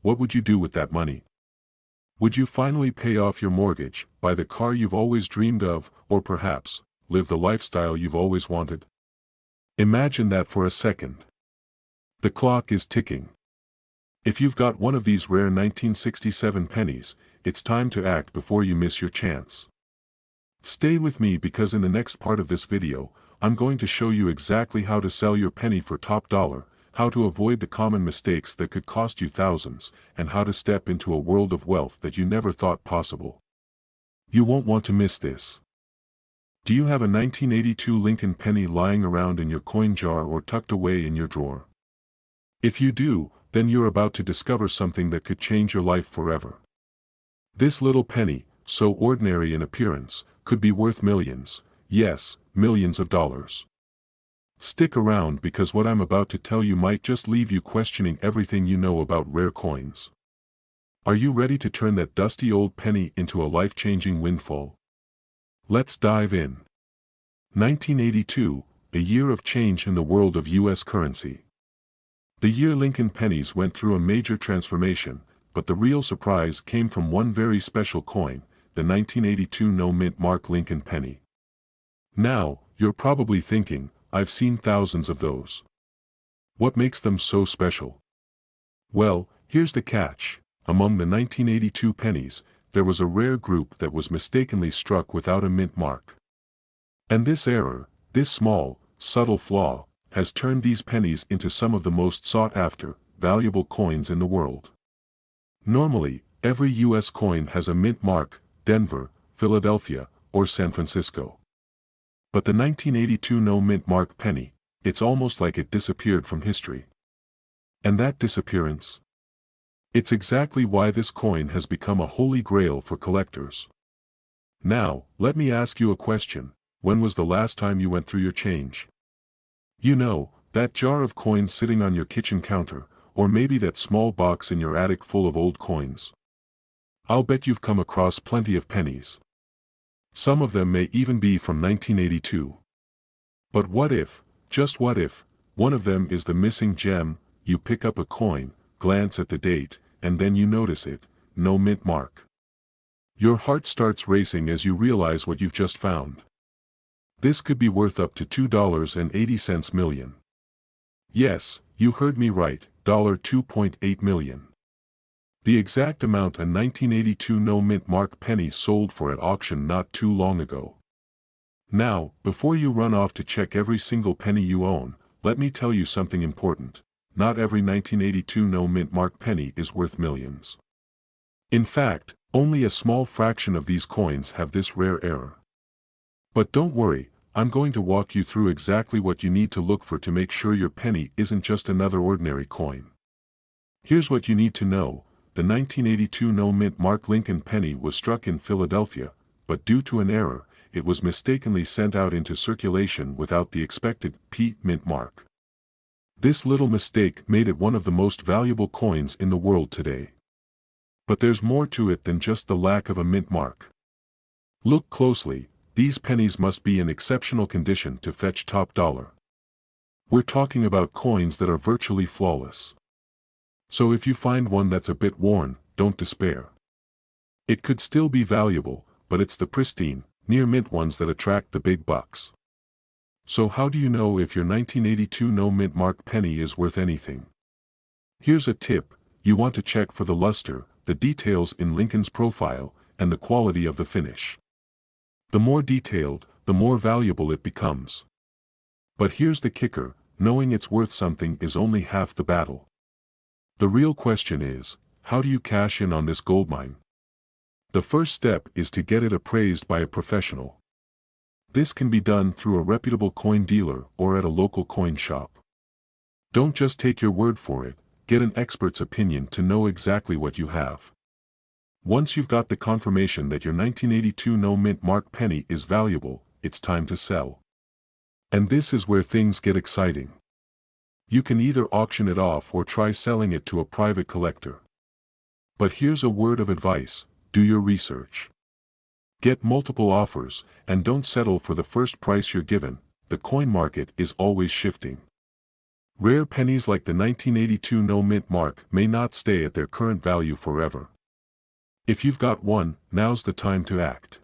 what would you do with that money? Would you finally pay off your mortgage, buy the car you've always dreamed of, or perhaps, live the lifestyle you've always wanted? Imagine that for a second. The clock is ticking. If you've got one of these rare 1967 pennies, it's time to act before you miss your chance. Stay with me because in the next part of this video, I'm going to show you exactly how to sell your penny for top dollar, how to avoid the common mistakes that could cost you thousands, and how to step into a world of wealth that you never thought possible. You won't want to miss this. Do you have a 1982 Lincoln penny lying around in your coin jar or tucked away in your drawer? If you do, then you're about to discover something that could change your life forever. This little penny, so ordinary in appearance, could be worth millions, yes, millions of dollars. Stick around because what I'm about to tell you might just leave you questioning everything you know about rare coins. Are you ready to turn that dusty old penny into a life-changing windfall? Let's dive in. 1982, a year of change in the world of U.S. currency. The year Lincoln pennies went through a major transformation, but the real surprise came from one very special coin, the 1982 no-mint mark Lincoln penny. Now, you're probably thinking, I've seen thousands of those. What makes them so special? Well, here's the catch. Among the 1982 pennies, there was a rare group that was mistakenly struck without a mint mark. And this error, this small, subtle flaw, has turned these pennies into some of the most sought-after, valuable coins in the world. Normally, every U.S. coin has a mint mark, Denver, Philadelphia, or San Francisco. But the 1982 no-mint mark penny, it's almost like it disappeared from history. And that disappearance? It's exactly why this coin has become a holy grail for collectors. Now, let me ask you a question. When was the last time you went through your change? You know, that jar of coins sitting on your kitchen counter, or maybe that small box in your attic full of old coins. I'll bet you've come across plenty of pennies. Some of them may even be from 1982. But what if, just what if, one of them is the missing gem? You pick up a coin, glance at the date, and then you notice it, no mint mark. Your heart starts racing as you realize what you've just found. This could be worth up to $2.80 million. Yes, you heard me right, $2.8 million. The exact amount a 1982 no-mint mark penny sold for at auction not too long ago. Now, before you run off to check every single penny you own, let me tell you something important. Not every 1982 no-mint mark penny is worth millions. In fact, only a small fraction of these coins have this rare error. But don't worry, I'm going to walk you through exactly what you need to look for to make sure your penny isn't just another ordinary coin. Here's what you need to know. The 1982 no-mint mark Lincoln penny was struck in Philadelphia, but due to an error, it was mistakenly sent out into circulation without the expected P mint mark. This little mistake made it one of the most valuable coins in the world today. But there's more to it than just the lack of a mint mark. Look closely, these pennies must be in exceptional condition to fetch top dollar. We're talking about coins that are virtually flawless. So if you find one that's a bit worn, don't despair. It could still be valuable, but it's the pristine, near-mint ones that attract the big bucks. So how do you know if your 1982 no-mint mark penny is worth anything? Here's a tip: you want to check for the luster, the details in Lincoln's profile, and the quality of the finish. The more detailed, the more valuable it becomes. But here's the kicker: knowing it's worth something is only half the battle. The real question is, how do you cash in on this goldmine? The first step is to get it appraised by a professional. This can be done through a reputable coin dealer or at a local coin shop. Don't just take your word for it, get an expert's opinion to know exactly what you have. Once you've got the confirmation that your 1982 no-mint mark penny is valuable, it's time to sell. And this is where things get exciting. You can either auction it off or try selling it to a private collector. But here's a word of advice: do your research. Get multiple offers, and don't settle for the first price you're given. The coin market is always shifting. Rare pennies like the 1982 no-mint mark may not stay at their current value forever. If you've got one, now's the time to act.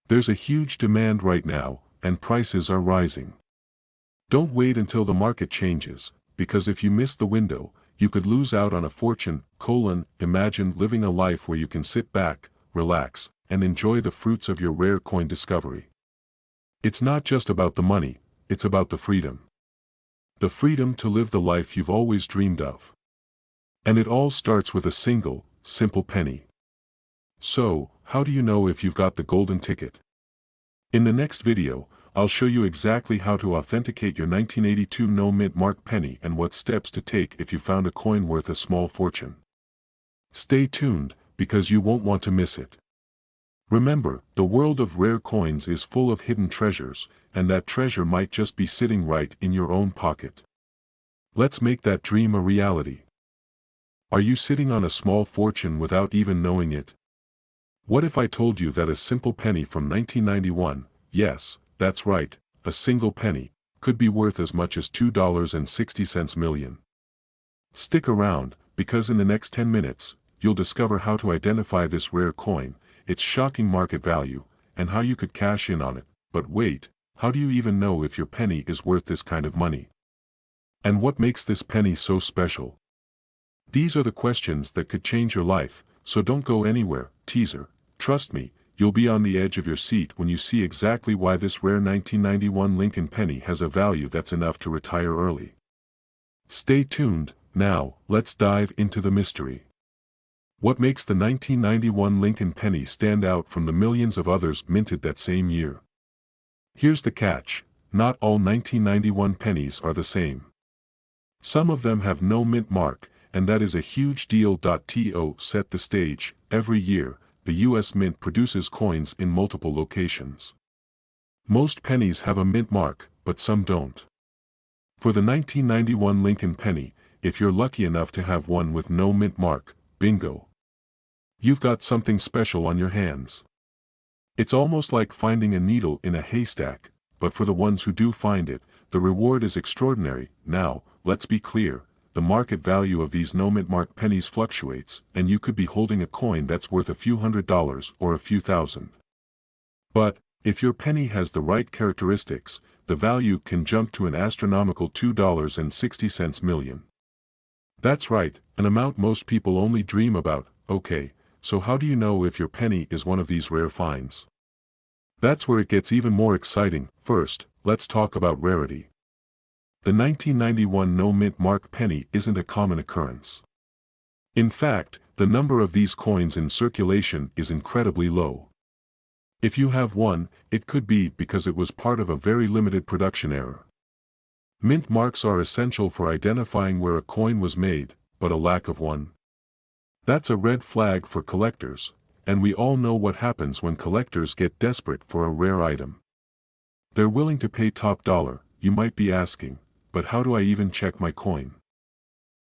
There's a huge demand right now, and prices are rising. Don't wait until the market changes, because if you miss the window, you could lose out on a fortune. Imagine living a life where you can sit back, relax, and enjoy the fruits of your rare coin discovery. It's not just about the money, it's about the freedom. The freedom to live the life you've always dreamed of. And it all starts with a single, simple penny. So, how do you know if you've got the golden ticket? In the next video, I'll show you exactly how to authenticate your 1982 no-mint mark penny and what steps to take if you found a coin worth a small fortune. Stay tuned, because you won't want to miss it. Remember, the world of rare coins is full of hidden treasures, and that treasure might just be sitting right in your own pocket. Let's make that dream a reality. Are you sitting on a small fortune without even knowing it? What if I told you that a simple penny from 1991, yes, that's right, a single penny, could be worth as much as $2.60 million? Stick around, because in the next 10 minutes, you'll discover how to identify this rare coin, its shocking market value, and how you could cash in on it. But wait, how do you even know if your penny is worth this kind of money? And what makes this penny so special? These are the questions that could change your life, so don't go anywhere. Teaser: trust me, you'll be on the edge of your seat when you see exactly why this rare 1991 Lincoln penny has a value that's enough to retire early. Stay tuned. Now, let's dive into the mystery. What makes the 1991 Lincoln penny stand out from the millions of others minted that same year? Here's the catch: not all 1991 pennies are the same. Some of them have no mint mark, and that is a huge deal. To set the stage, every year, the U.S. Mint produces coins in multiple locations. Most pennies have a mint mark, but some don't. For the 1991 Lincoln penny, if you're lucky enough to have one with no mint mark, bingo! You've got something special on your hands. It's almost like finding a needle in a haystack, but for the ones who do find it, the reward is extraordinary. Now, let's be clear, the market value of these no mint mark pennies fluctuates, and you could be holding a coin that's worth a few $100s or a few thousand. But, if your penny has the right characteristics, the value can jump to an astronomical $2.60 million. That's right, an amount most people only dream about. Okay, so how do you know if your penny is one of these rare finds? That's where it gets even more exciting. First, let's talk about rarity. The 1991 no-mint mark penny isn't a common occurrence. In fact, the number of these coins in circulation is incredibly low. If you have one, it could be because it was part of a very limited production error. Mint marks are essential for identifying where a coin was made, but a lack of one? That's a red flag for collectors, and we all know what happens when collectors get desperate for a rare item. They're willing to pay top dollar, you might be asking, but how do I even check my coin?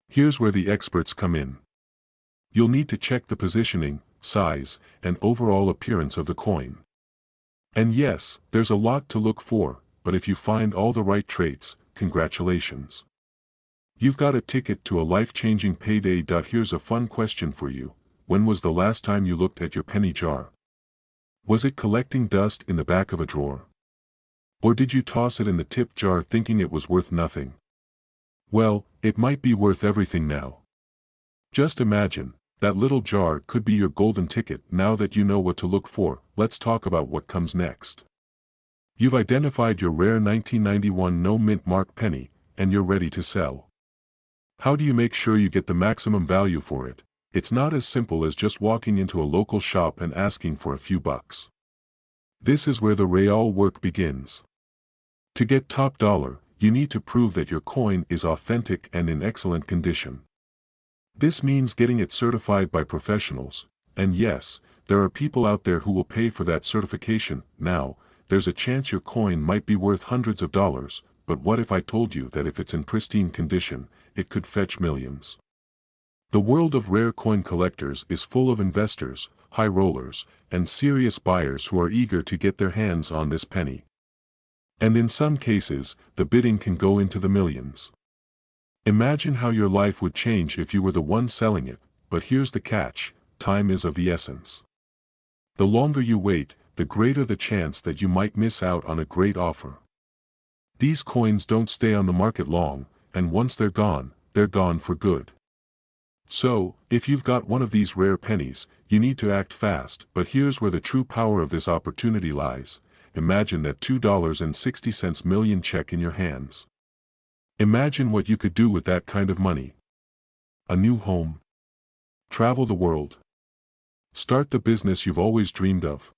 Here's where the experts come in. You'll need to check the positioning, size, and overall appearance of the coin. And yes, there's a lot to look for, but if you find all the right traits, congratulations. You've got a ticket to a life-changing payday. Here's a fun question for you. When was the last time you looked at your penny jar? Was it collecting dust in the back of a drawer? Or did you toss it in the tip jar thinking it was worth nothing? Well, it might be worth everything now. Just imagine, that little jar could be your golden ticket. Now that you know what to look for, let's talk about what comes next. You've identified your rare 1991 no-mint mark penny, and you're ready to sell. How do you make sure you get the maximum value for it? It's not as simple as just walking into a local shop and asking for a few bucks. This is where the real work begins. To get top dollar, you need to prove that your coin is authentic and in excellent condition. This means getting it certified by professionals, and yes, there are people out there who will pay for that certification. Now, there's a chance your coin might be worth hundreds of dollars, but what if I told you that if it's in pristine condition, it could fetch millions? The world of rare coin collectors is full of investors, high rollers, and serious buyers who are eager to get their hands on this penny. And in some cases, the bidding can go into the millions. Imagine how your life would change if you were the one selling it, but here's the catch: time is of the essence. The longer you wait, the greater the chance that you might miss out on a great offer. These coins don't stay on the market long, and once they're gone for good. So, if you've got one of these rare pennies, you need to act fast. But here's where the true power of this opportunity lies. Imagine that $2.60 million check in your hands. Imagine what you could do with that kind of money. A new home. Travel the world. Start the business you've always dreamed of.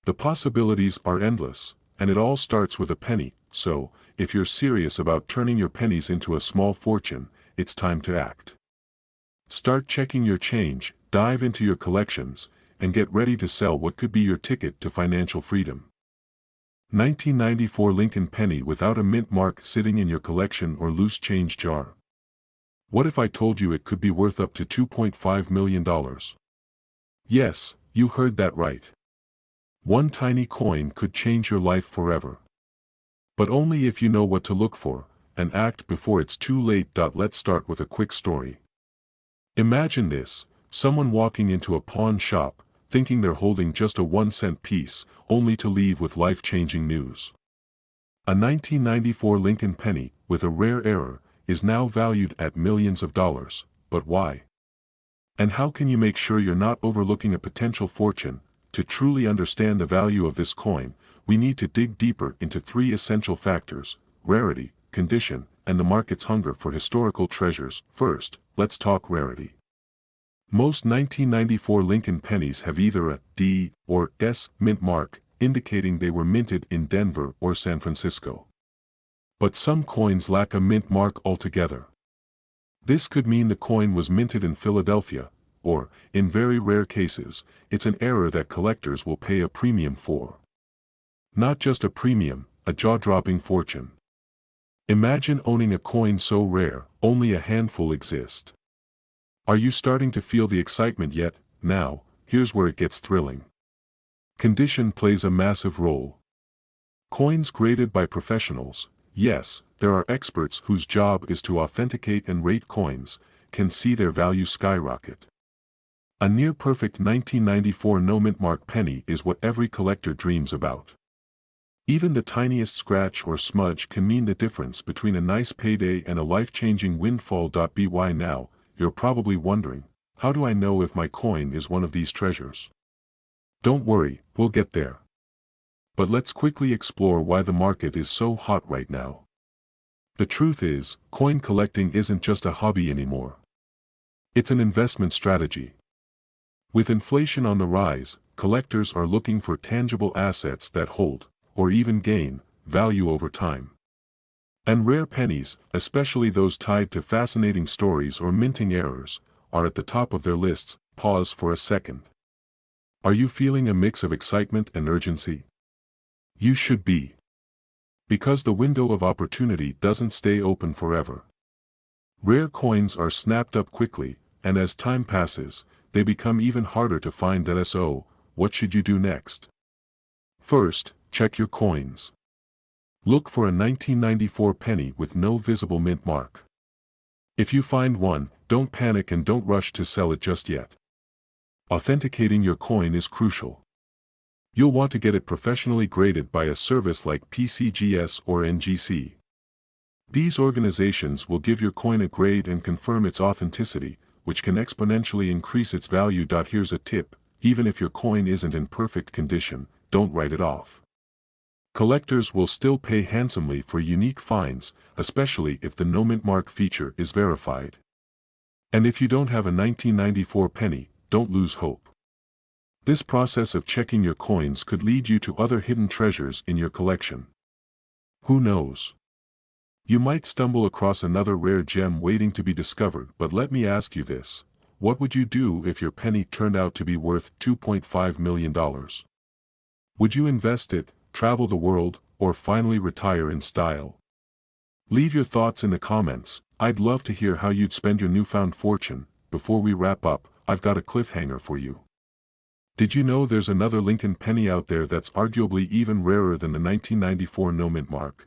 The possibilities are endless, and it all starts with a penny. So, if you're serious about turning your pennies into a small fortune, it's time to act. Start checking your change, dive into your collections, and get ready to sell what could be your ticket to financial freedom. 1994 Lincoln penny without a mint mark sitting in your collection or loose change jar. What if I told you it could be worth up to $2.5 million? Yes, you heard that right. One tiny coin could change your life forever. But only if you know what to look for, and act before it's too late. Let's start with a quick story. Imagine this: someone walking into a pawn shop, thinking they're holding just a 1-cent piece, only to leave with life-changing news. A 1994 Lincoln penny, with a rare error, is now valued at millions of dollars. But why? And how can you make sure you're not overlooking a potential fortune? To truly understand the value of this coin, we need to dig deeper into 3 essential factors: rarity, condition, and the market's hunger for historical treasures. First, let's talk rarity. Most 1994 Lincoln pennies have either a D or S mint mark, indicating they were minted in Denver or San Francisco. But some coins lack a mint mark altogether. This could mean the coin was minted in Philadelphia, or, in very rare cases, it's an error that collectors will pay a premium for. Not just a premium, a jaw-dropping fortune. Imagine owning a coin so rare, only a handful exist. Are you starting to feel the excitement yet? Now, here's where it gets thrilling. Condition plays a massive role. Coins graded by professionals, yes, there are experts whose job is to authenticate and rate coins, can see their value skyrocket. A near-perfect 1994 no-mint mark penny is what every collector dreams about. Even the tiniest scratch or smudge can mean the difference between a nice payday and a life-changing windfall. By now, you're probably wondering, how do I know if my coin is one of these treasures? Don't worry, we'll get there. But let's quickly explore why the market is so hot right now. The truth is, coin collecting isn't just a hobby anymore. It's an investment strategy. With inflation on the rise, collectors are looking for tangible assets that hold, or even gain, value over time. And rare pennies, especially those tied to fascinating stories or minting errors, are at the top of their lists. Pause for a second. Are you feeling a mix of excitement and urgency? You should be. Because the window of opportunity doesn't stay open forever. Rare coins are snapped up quickly, and as time passes, they become even harder to find. So, what should you do next? First, check your coins. Look for a 1994 penny with no visible mint mark. If you find one, don't panic and don't rush to sell it just yet. Authenticating your coin is crucial. You'll want to get it professionally graded by a service like PCGS or NGC. These organizations will give your coin a grade and confirm its authenticity, which can exponentially increase its value. Here's a tip: even if your coin isn't in perfect condition, don't write it off. Collectors will still pay handsomely for unique finds, especially if the no mint mark feature is verified. And if you don't have a 1994 penny, don't lose hope. This process of checking your coins could lead you to other hidden treasures in your collection. Who knows? You might stumble across another rare gem waiting to be discovered. But let me ask you this: what would you do if your penny turned out to be worth $2.5 million? Would you invest it, travel the world, or finally retire in style? Leave your thoughts in the comments. I'd love to hear how you'd spend your newfound fortune. Before we wrap up, I've got a cliffhanger for you. Did you know there's another Lincoln penny out there that's arguably even rarer than the 1994 no mint mark?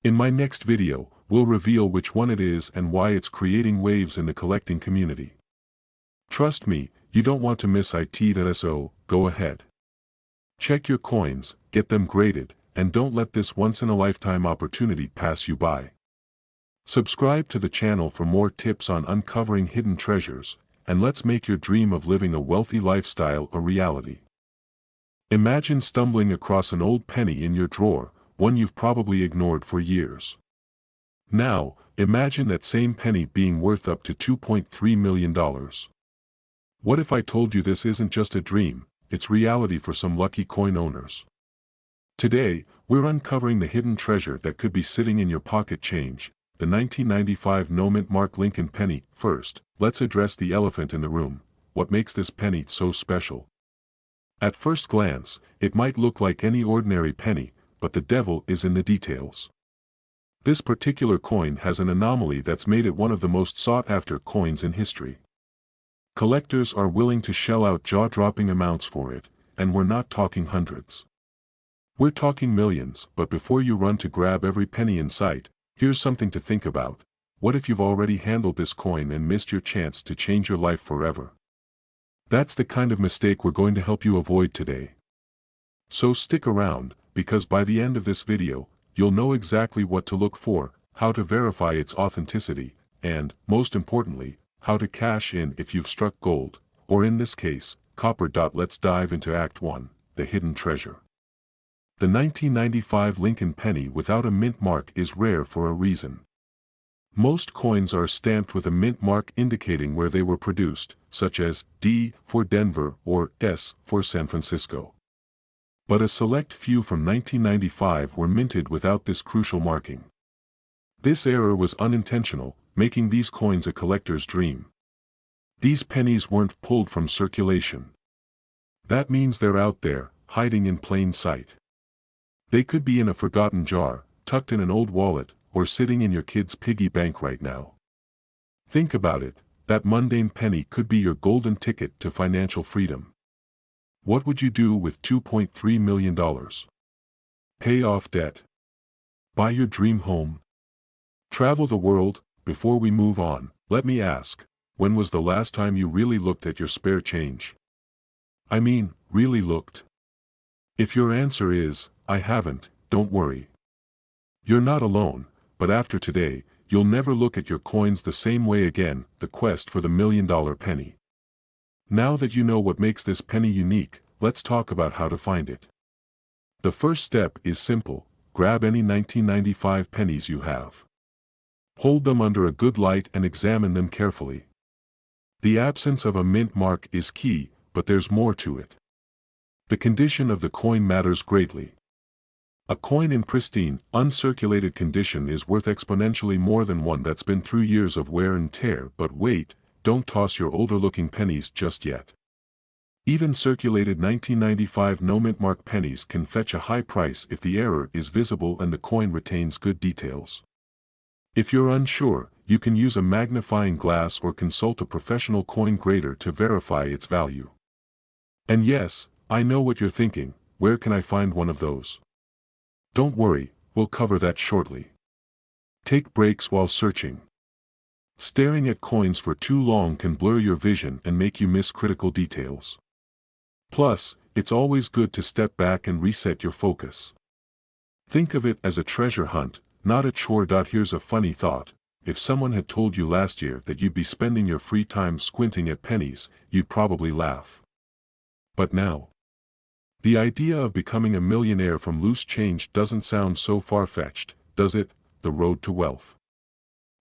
In my next video, we'll reveal which one it is and why it's creating waves in the collecting community. Trust me, you don't want to miss it. So, go ahead. Check your coins, get them graded, and don't let this once-in-a-lifetime opportunity pass you by. Subscribe to the channel for more tips on uncovering hidden treasures, and let's make your dream of living a wealthy lifestyle a reality. Imagine stumbling across an old penny in your drawer, one you've probably ignored for years. Now, imagine that same penny being worth up to $2.3 million. What if I told you this isn't just a dream, it's reality for some lucky coin owners? Today, we're uncovering the hidden treasure that could be sitting in your pocket change, the 1995 no mint mark Lincoln penny. First, let's address the elephant in the room: what makes this penny so special? At first glance, it might look like any ordinary penny, but the devil is in the details. This particular coin has an anomaly that's made it one of the most sought-after coins in history. Collectors are willing to shell out jaw-dropping amounts for it, and we're not talking hundreds. We're talking millions. But before you run to grab every penny in sight, here's something to think about. What if you've already handled this coin and missed your chance to change your life forever? That's the kind of mistake we're going to help you avoid today. So stick around, because by the end of this video, you'll know exactly what to look for, how to verify its authenticity, and, most importantly, how to cash in if you've struck gold, or in this case, copper. Let's dive into Act 1, the hidden treasure. The 1995 Lincoln penny without a mint mark is rare for a reason. Most coins are stamped with a mint mark indicating where they were produced, such as D for Denver or S for San Francisco. But a select few from 1995 were minted without this crucial marking. This error was unintentional, making these coins a collector's dream. These pennies weren't pulled from circulation. That means they're out there, hiding in plain sight. They could be in a forgotten jar, tucked in an old wallet, or sitting in your kid's piggy bank right now. Think about it: that mundane penny could be your golden ticket to financial freedom. What would you do with $2.3 million? Pay off debt? Buy your dream home? Travel the world? Before we move on, let me ask, when was the last time you really looked at your spare change? I mean, really looked? If your answer is, I haven't, don't worry. You're not alone, but after today, you'll never look at your coins the same way again. The quest for the $1 million penny. Now that you know what makes this penny unique, let's talk about how to find it. The first step is simple: grab any 1995 pennies you have. Hold them under a good light and examine them carefully. The absence of a mint mark is key, but there's more to it. The condition of the coin matters greatly. A coin in pristine, uncirculated condition is worth exponentially more than one that's been through years of wear and tear. But wait, don't toss your older-looking pennies just yet. Even circulated 1995 no-mint mark pennies can fetch a high price if the error is visible and the coin retains good details. If you're unsure, you can use a magnifying glass or consult a professional coin grader to verify its value. And yes, I know what you're thinking, where can I find one of those? Don't worry, we'll cover that shortly. Take breaks while searching. Staring at coins for too long can blur your vision and make you miss critical details. Plus, it's always good to step back and reset your focus. Think of it as a treasure hunt, not a chore. Here's a funny thought: if someone had told you last year that you'd be spending your free time squinting at pennies, you'd probably laugh. But now, the idea of becoming a millionaire from loose change doesn't sound so far-fetched, does it? The road to wealth.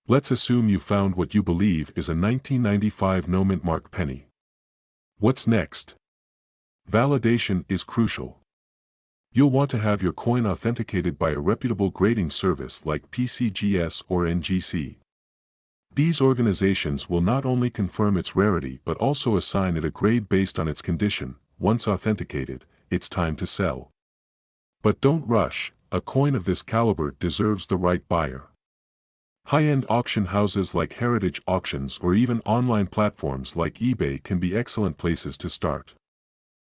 Let's assume you found what you believe is a 1995 no-mint mark penny. What's next? Validation is crucial. You'll want to have your coin authenticated by a reputable grading service like PCGS or NGC. These organizations will not only confirm its rarity but also assign it a grade based on its condition. Once authenticated, it's time to sell. But don't rush, a coin of this caliber deserves the right buyer. High-end auction houses like Heritage Auctions or even online platforms like eBay can be excellent places to start.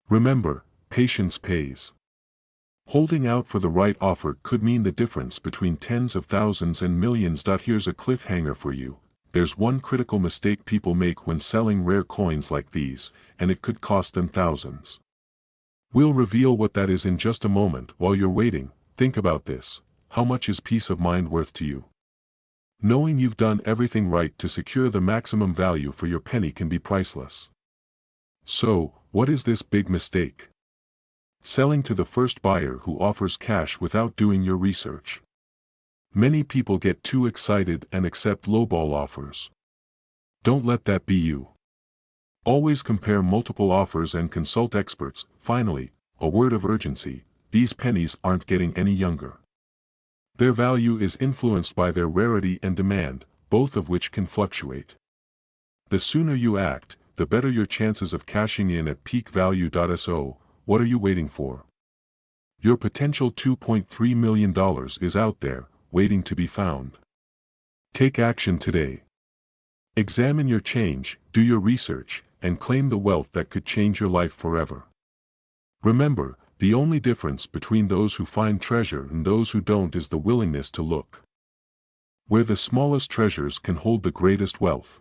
Remember, patience pays. Holding out for the right offer could mean the difference between tens of thousands and millions. Here's a cliffhanger for you: there's one critical mistake people make when selling rare coins like these, and it could cost them thousands. We'll reveal what that is in just a moment. While you're waiting, think about this: how much is peace of mind worth to you? Knowing you've done everything right to secure the maximum value for your penny can be priceless. So, what is this big mistake? Selling to the first buyer who offers cash without doing your research. Many people get too excited and accept lowball offers. Don't let that be you. Always compare multiple offers and consult experts. Finally, a word of urgency: these pennies aren't getting any younger. Their value is influenced by their rarity and demand, both of which can fluctuate. The sooner you act, the better your chances of cashing in at peak value. So, what are you waiting for? Your potential $2.3 million is out there, waiting to be found. Take action today. Examine your change, do your research, and claim the wealth that could change your life forever. Remember, the only difference between those who find treasure and those who don't is the willingness to look. Where the smallest treasures can hold the greatest wealth.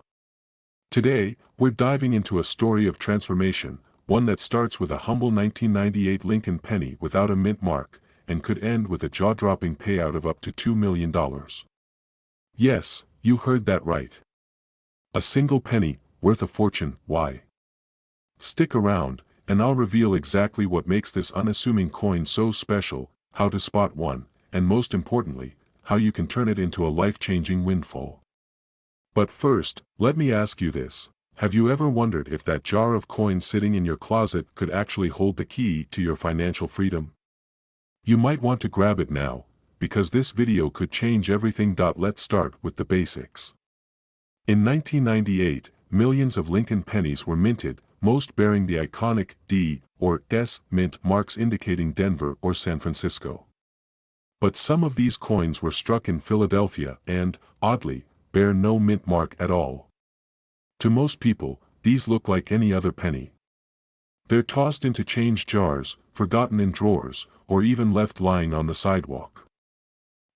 Today, we're diving into a story of transformation, one that starts with a humble 1998 Lincoln penny without a mint mark, and could end with a jaw-dropping payout of up to $2 million. Yes, you heard that right. A single penny, worth a fortune. Why? Stick around, and I'll reveal exactly what makes this unassuming coin so special, how to spot one, and most importantly, how you can turn it into a life-changing windfall. But first, let me ask you this: have you ever wondered if that jar of coins sitting in your closet could actually hold the key to your financial freedom? You might want to grab it now, because this video could change everything. Let's start with the basics. In 1998, millions of Lincoln pennies were minted, most bearing the iconic D or S mint marks indicating Denver or San Francisco. But some of these coins were struck in Philadelphia and, oddly, bear no mint mark at all. To most people, these look like any other penny. They're tossed into change jars, forgotten in drawers, or even left lying on the sidewalk.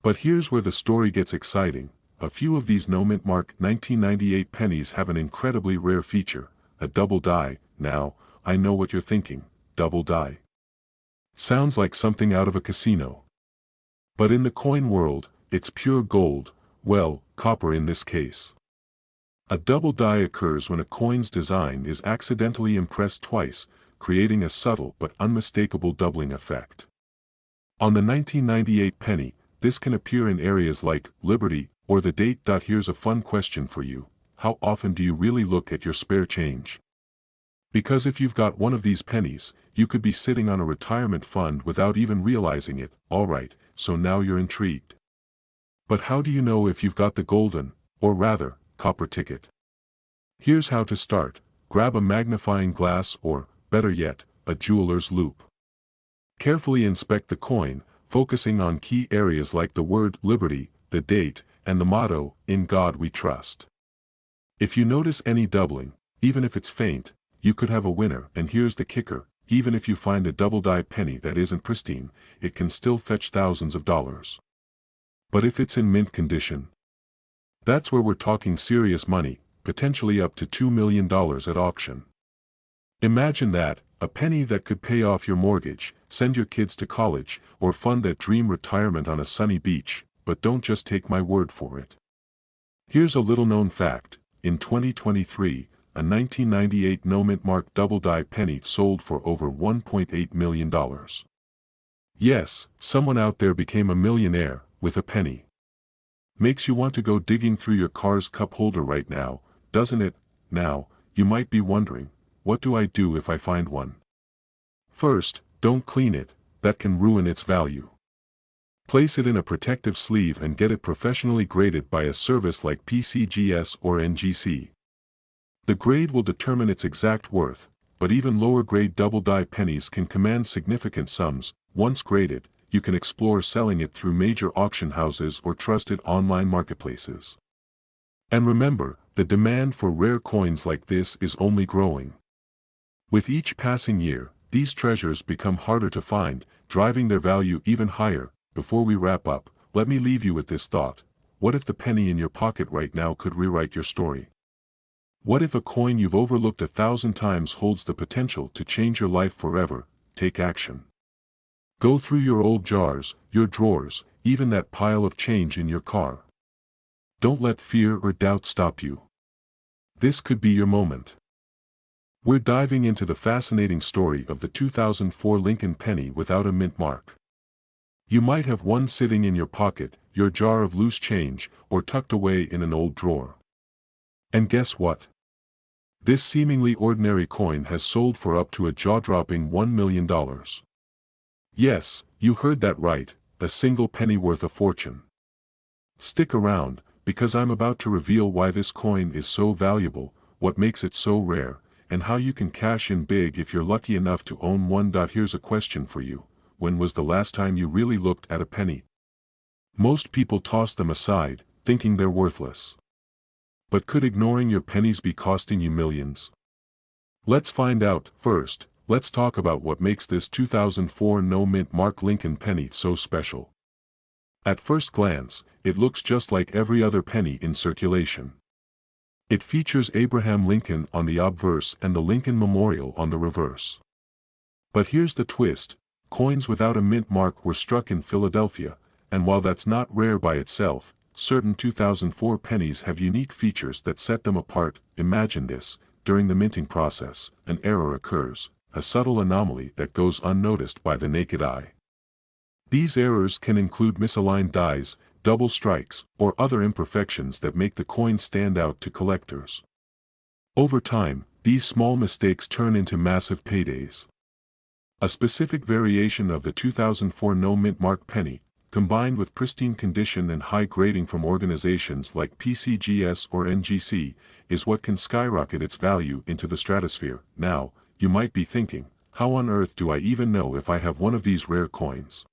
But here's where the story gets exciting: a few of these no-mint mark 1998 pennies have an incredibly rare feature: a double die. Now, I know what you're thinking: double die. Sounds like something out of a casino. But in the coin world, it's pure gold, well, copper in this case. A double die occurs when a coin's design is accidentally impressed twice, creating a subtle but unmistakable doubling effect. On the 1998 penny, this can appear in areas like Liberty, or the date. Here's a fun question for you. How often do you really look at your spare change? Because if you've got one of these pennies, you could be sitting on a retirement fund without even realizing it. Alright, so now you're intrigued. But how do you know if you've got the golden, or rather, copper ticket? Here's how to start. Grab a magnifying glass or, better yet, a jeweler's loupe. Carefully inspect the coin, focusing on key areas like the word liberty, the date, and the motto, "In God We Trust." If you notice any doubling, even if it's faint, you could have a winner. And here's the kicker, even if you find a double-die penny that isn't pristine, it can still fetch thousands of dollars. But if it's in mint condition, that's where we're talking serious money, potentially up to $2 million at auction. Imagine that, a penny that could pay off your mortgage, send your kids to college, or fund that dream retirement on a sunny beach. But don't just take my word for it. Here's a little-known fact. In 2023, a 1998 no-mint mark double-die penny sold for over $1.8 million. Yes, someone out there became a millionaire with a penny. Makes you want to go digging through your car's cup holder right now, doesn't it? Now, you might be wondering, what do I do if I find one? First, don't clean it, that can ruin its value. Place it in a protective sleeve and get it professionally graded by a service like PCGS or NGC. The grade will determine its exact worth, but even lower-grade double-die pennies can command significant sums. Once graded, you can explore selling it through major auction houses or trusted online marketplaces. And remember, the demand for rare coins like this is only growing. With each passing year, these treasures become harder to find, driving their value even higher. Before we wrap up, let me leave you with this thought. What if the penny in your pocket right now could rewrite your story? What if a coin you've overlooked 1,000 times holds the potential to change your life forever? Take action. Go through your old jars, your drawers, even that pile of change in your car. Don't let fear or doubt stop you. This could be your moment. We're diving into the fascinating story of the 2004 Lincoln penny without a mint mark. You might have one sitting in your pocket, your jar of loose change, or tucked away in an old drawer. And guess what? This seemingly ordinary coin has sold for up to a jaw-dropping $1 million. Yes, you heard that right, a single penny worth a fortune. Stick around, because I'm about to reveal why this coin is so valuable, what makes it so rare, and how you can cash in big if you're lucky enough to own one. Here's a question for you. When was the last time you really looked at a penny? Most people toss them aside, thinking they're worthless. But could ignoring your pennies be costing you millions? Let's find out. First, let's talk about what makes this 2004 no-mint mark Lincoln penny so special. At first glance, it looks just like every other penny in circulation. It features Abraham Lincoln on the obverse and the Lincoln Memorial on the reverse. But here's the twist. Coins without a mint mark were struck in Philadelphia, and while that's not rare by itself, certain 2004 pennies have unique features that set them apart. Imagine this, during the minting process, an error occurs, a subtle anomaly that goes unnoticed by the naked eye. These errors can include misaligned dies, double strikes, or other imperfections that make the coin stand out to collectors. Over time, these small mistakes turn into massive paydays. A specific variation of the 2004 no-mint mark penny, combined with pristine condition and high grading from organizations like PCGS or NGC, is what can skyrocket its value into the stratosphere. Now, you might be thinking, how on earth do I even know if I have one of these rare coins?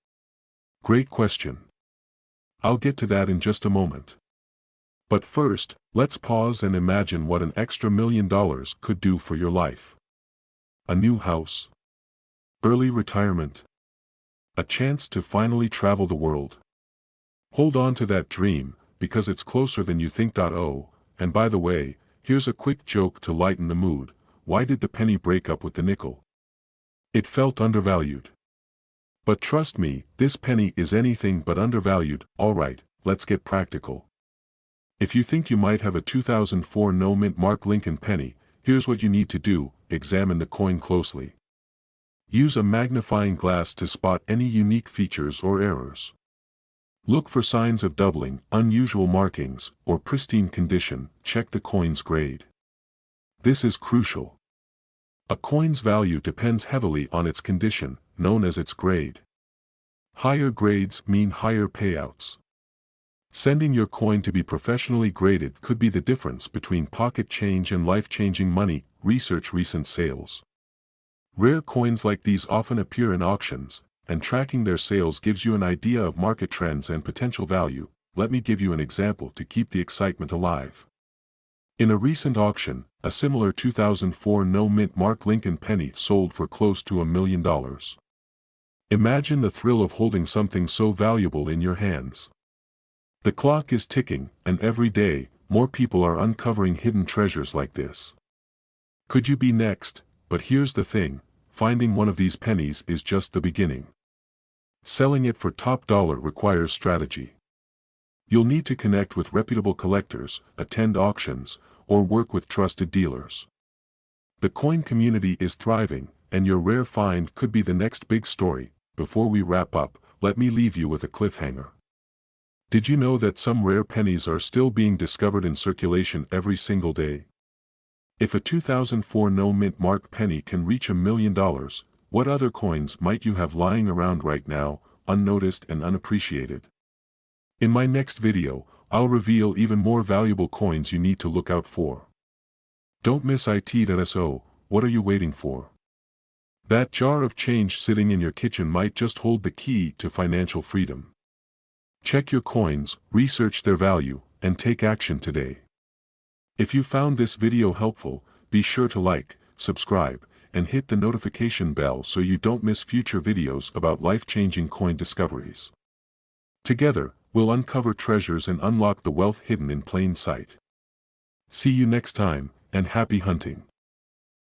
Great question. I'll get to that in just a moment. But first, let's pause and imagine what an extra $1 million could do for your life. A new house. Early retirement. A chance to finally travel the world. Hold on to that dream, because it's closer than you think. Oh, and by the way, here's a quick joke to lighten the mood. Why did the penny break up with the nickel? It felt undervalued. But trust me, this penny is anything but undervalued. Alright, let's get practical. If you think you might have a 2004 no-mint mark Lincoln penny, here's what you need to do: examine the coin closely. Use a magnifying glass to spot any unique features or errors. Look for signs of doubling, unusual markings, or pristine condition. Check the coin's grade. This is crucial. A coin's value depends heavily on its condition, known as its grade. Higher grades mean higher payouts. Sending your coin to be professionally graded could be the difference between pocket change and life-changing money. Research recent sales. Rare coins like these often appear in auctions, and tracking their sales gives you an idea of market trends and potential value. Let me give you an example to keep the excitement alive. In a recent auction, a similar 2004 no-mint mark Lincoln penny sold for close to $1 million. Imagine the thrill of holding something so valuable in your hands. The clock is ticking, and every day, more people are uncovering hidden treasures like this. Could you be next? But here's the thing, finding one of these pennies is just the beginning. Selling it for top dollar requires strategy. You'll need to connect with reputable collectors, attend auctions, or work with trusted dealers. The coin community is thriving, and your rare find could be the next big story. Before we wrap up, let me leave you with a cliffhanger. Did you know that some rare pennies are still being discovered in circulation every single day? If a 2004 no-mint mark penny can reach $1 million, what other coins might you have lying around right now, unnoticed and unappreciated? In my next video, I'll reveal even more valuable coins you need to look out for. Don't miss it.so. What are you waiting for? That jar of change sitting in your kitchen might just hold the key to financial freedom. Check your coins, research their value, and take action today. If you found this video helpful, be sure to like, subscribe, and hit the notification bell so you don't miss future videos about life-changing coin discoveries. Together, we'll uncover treasures and unlock the wealth hidden in plain sight. See you next time, and happy hunting.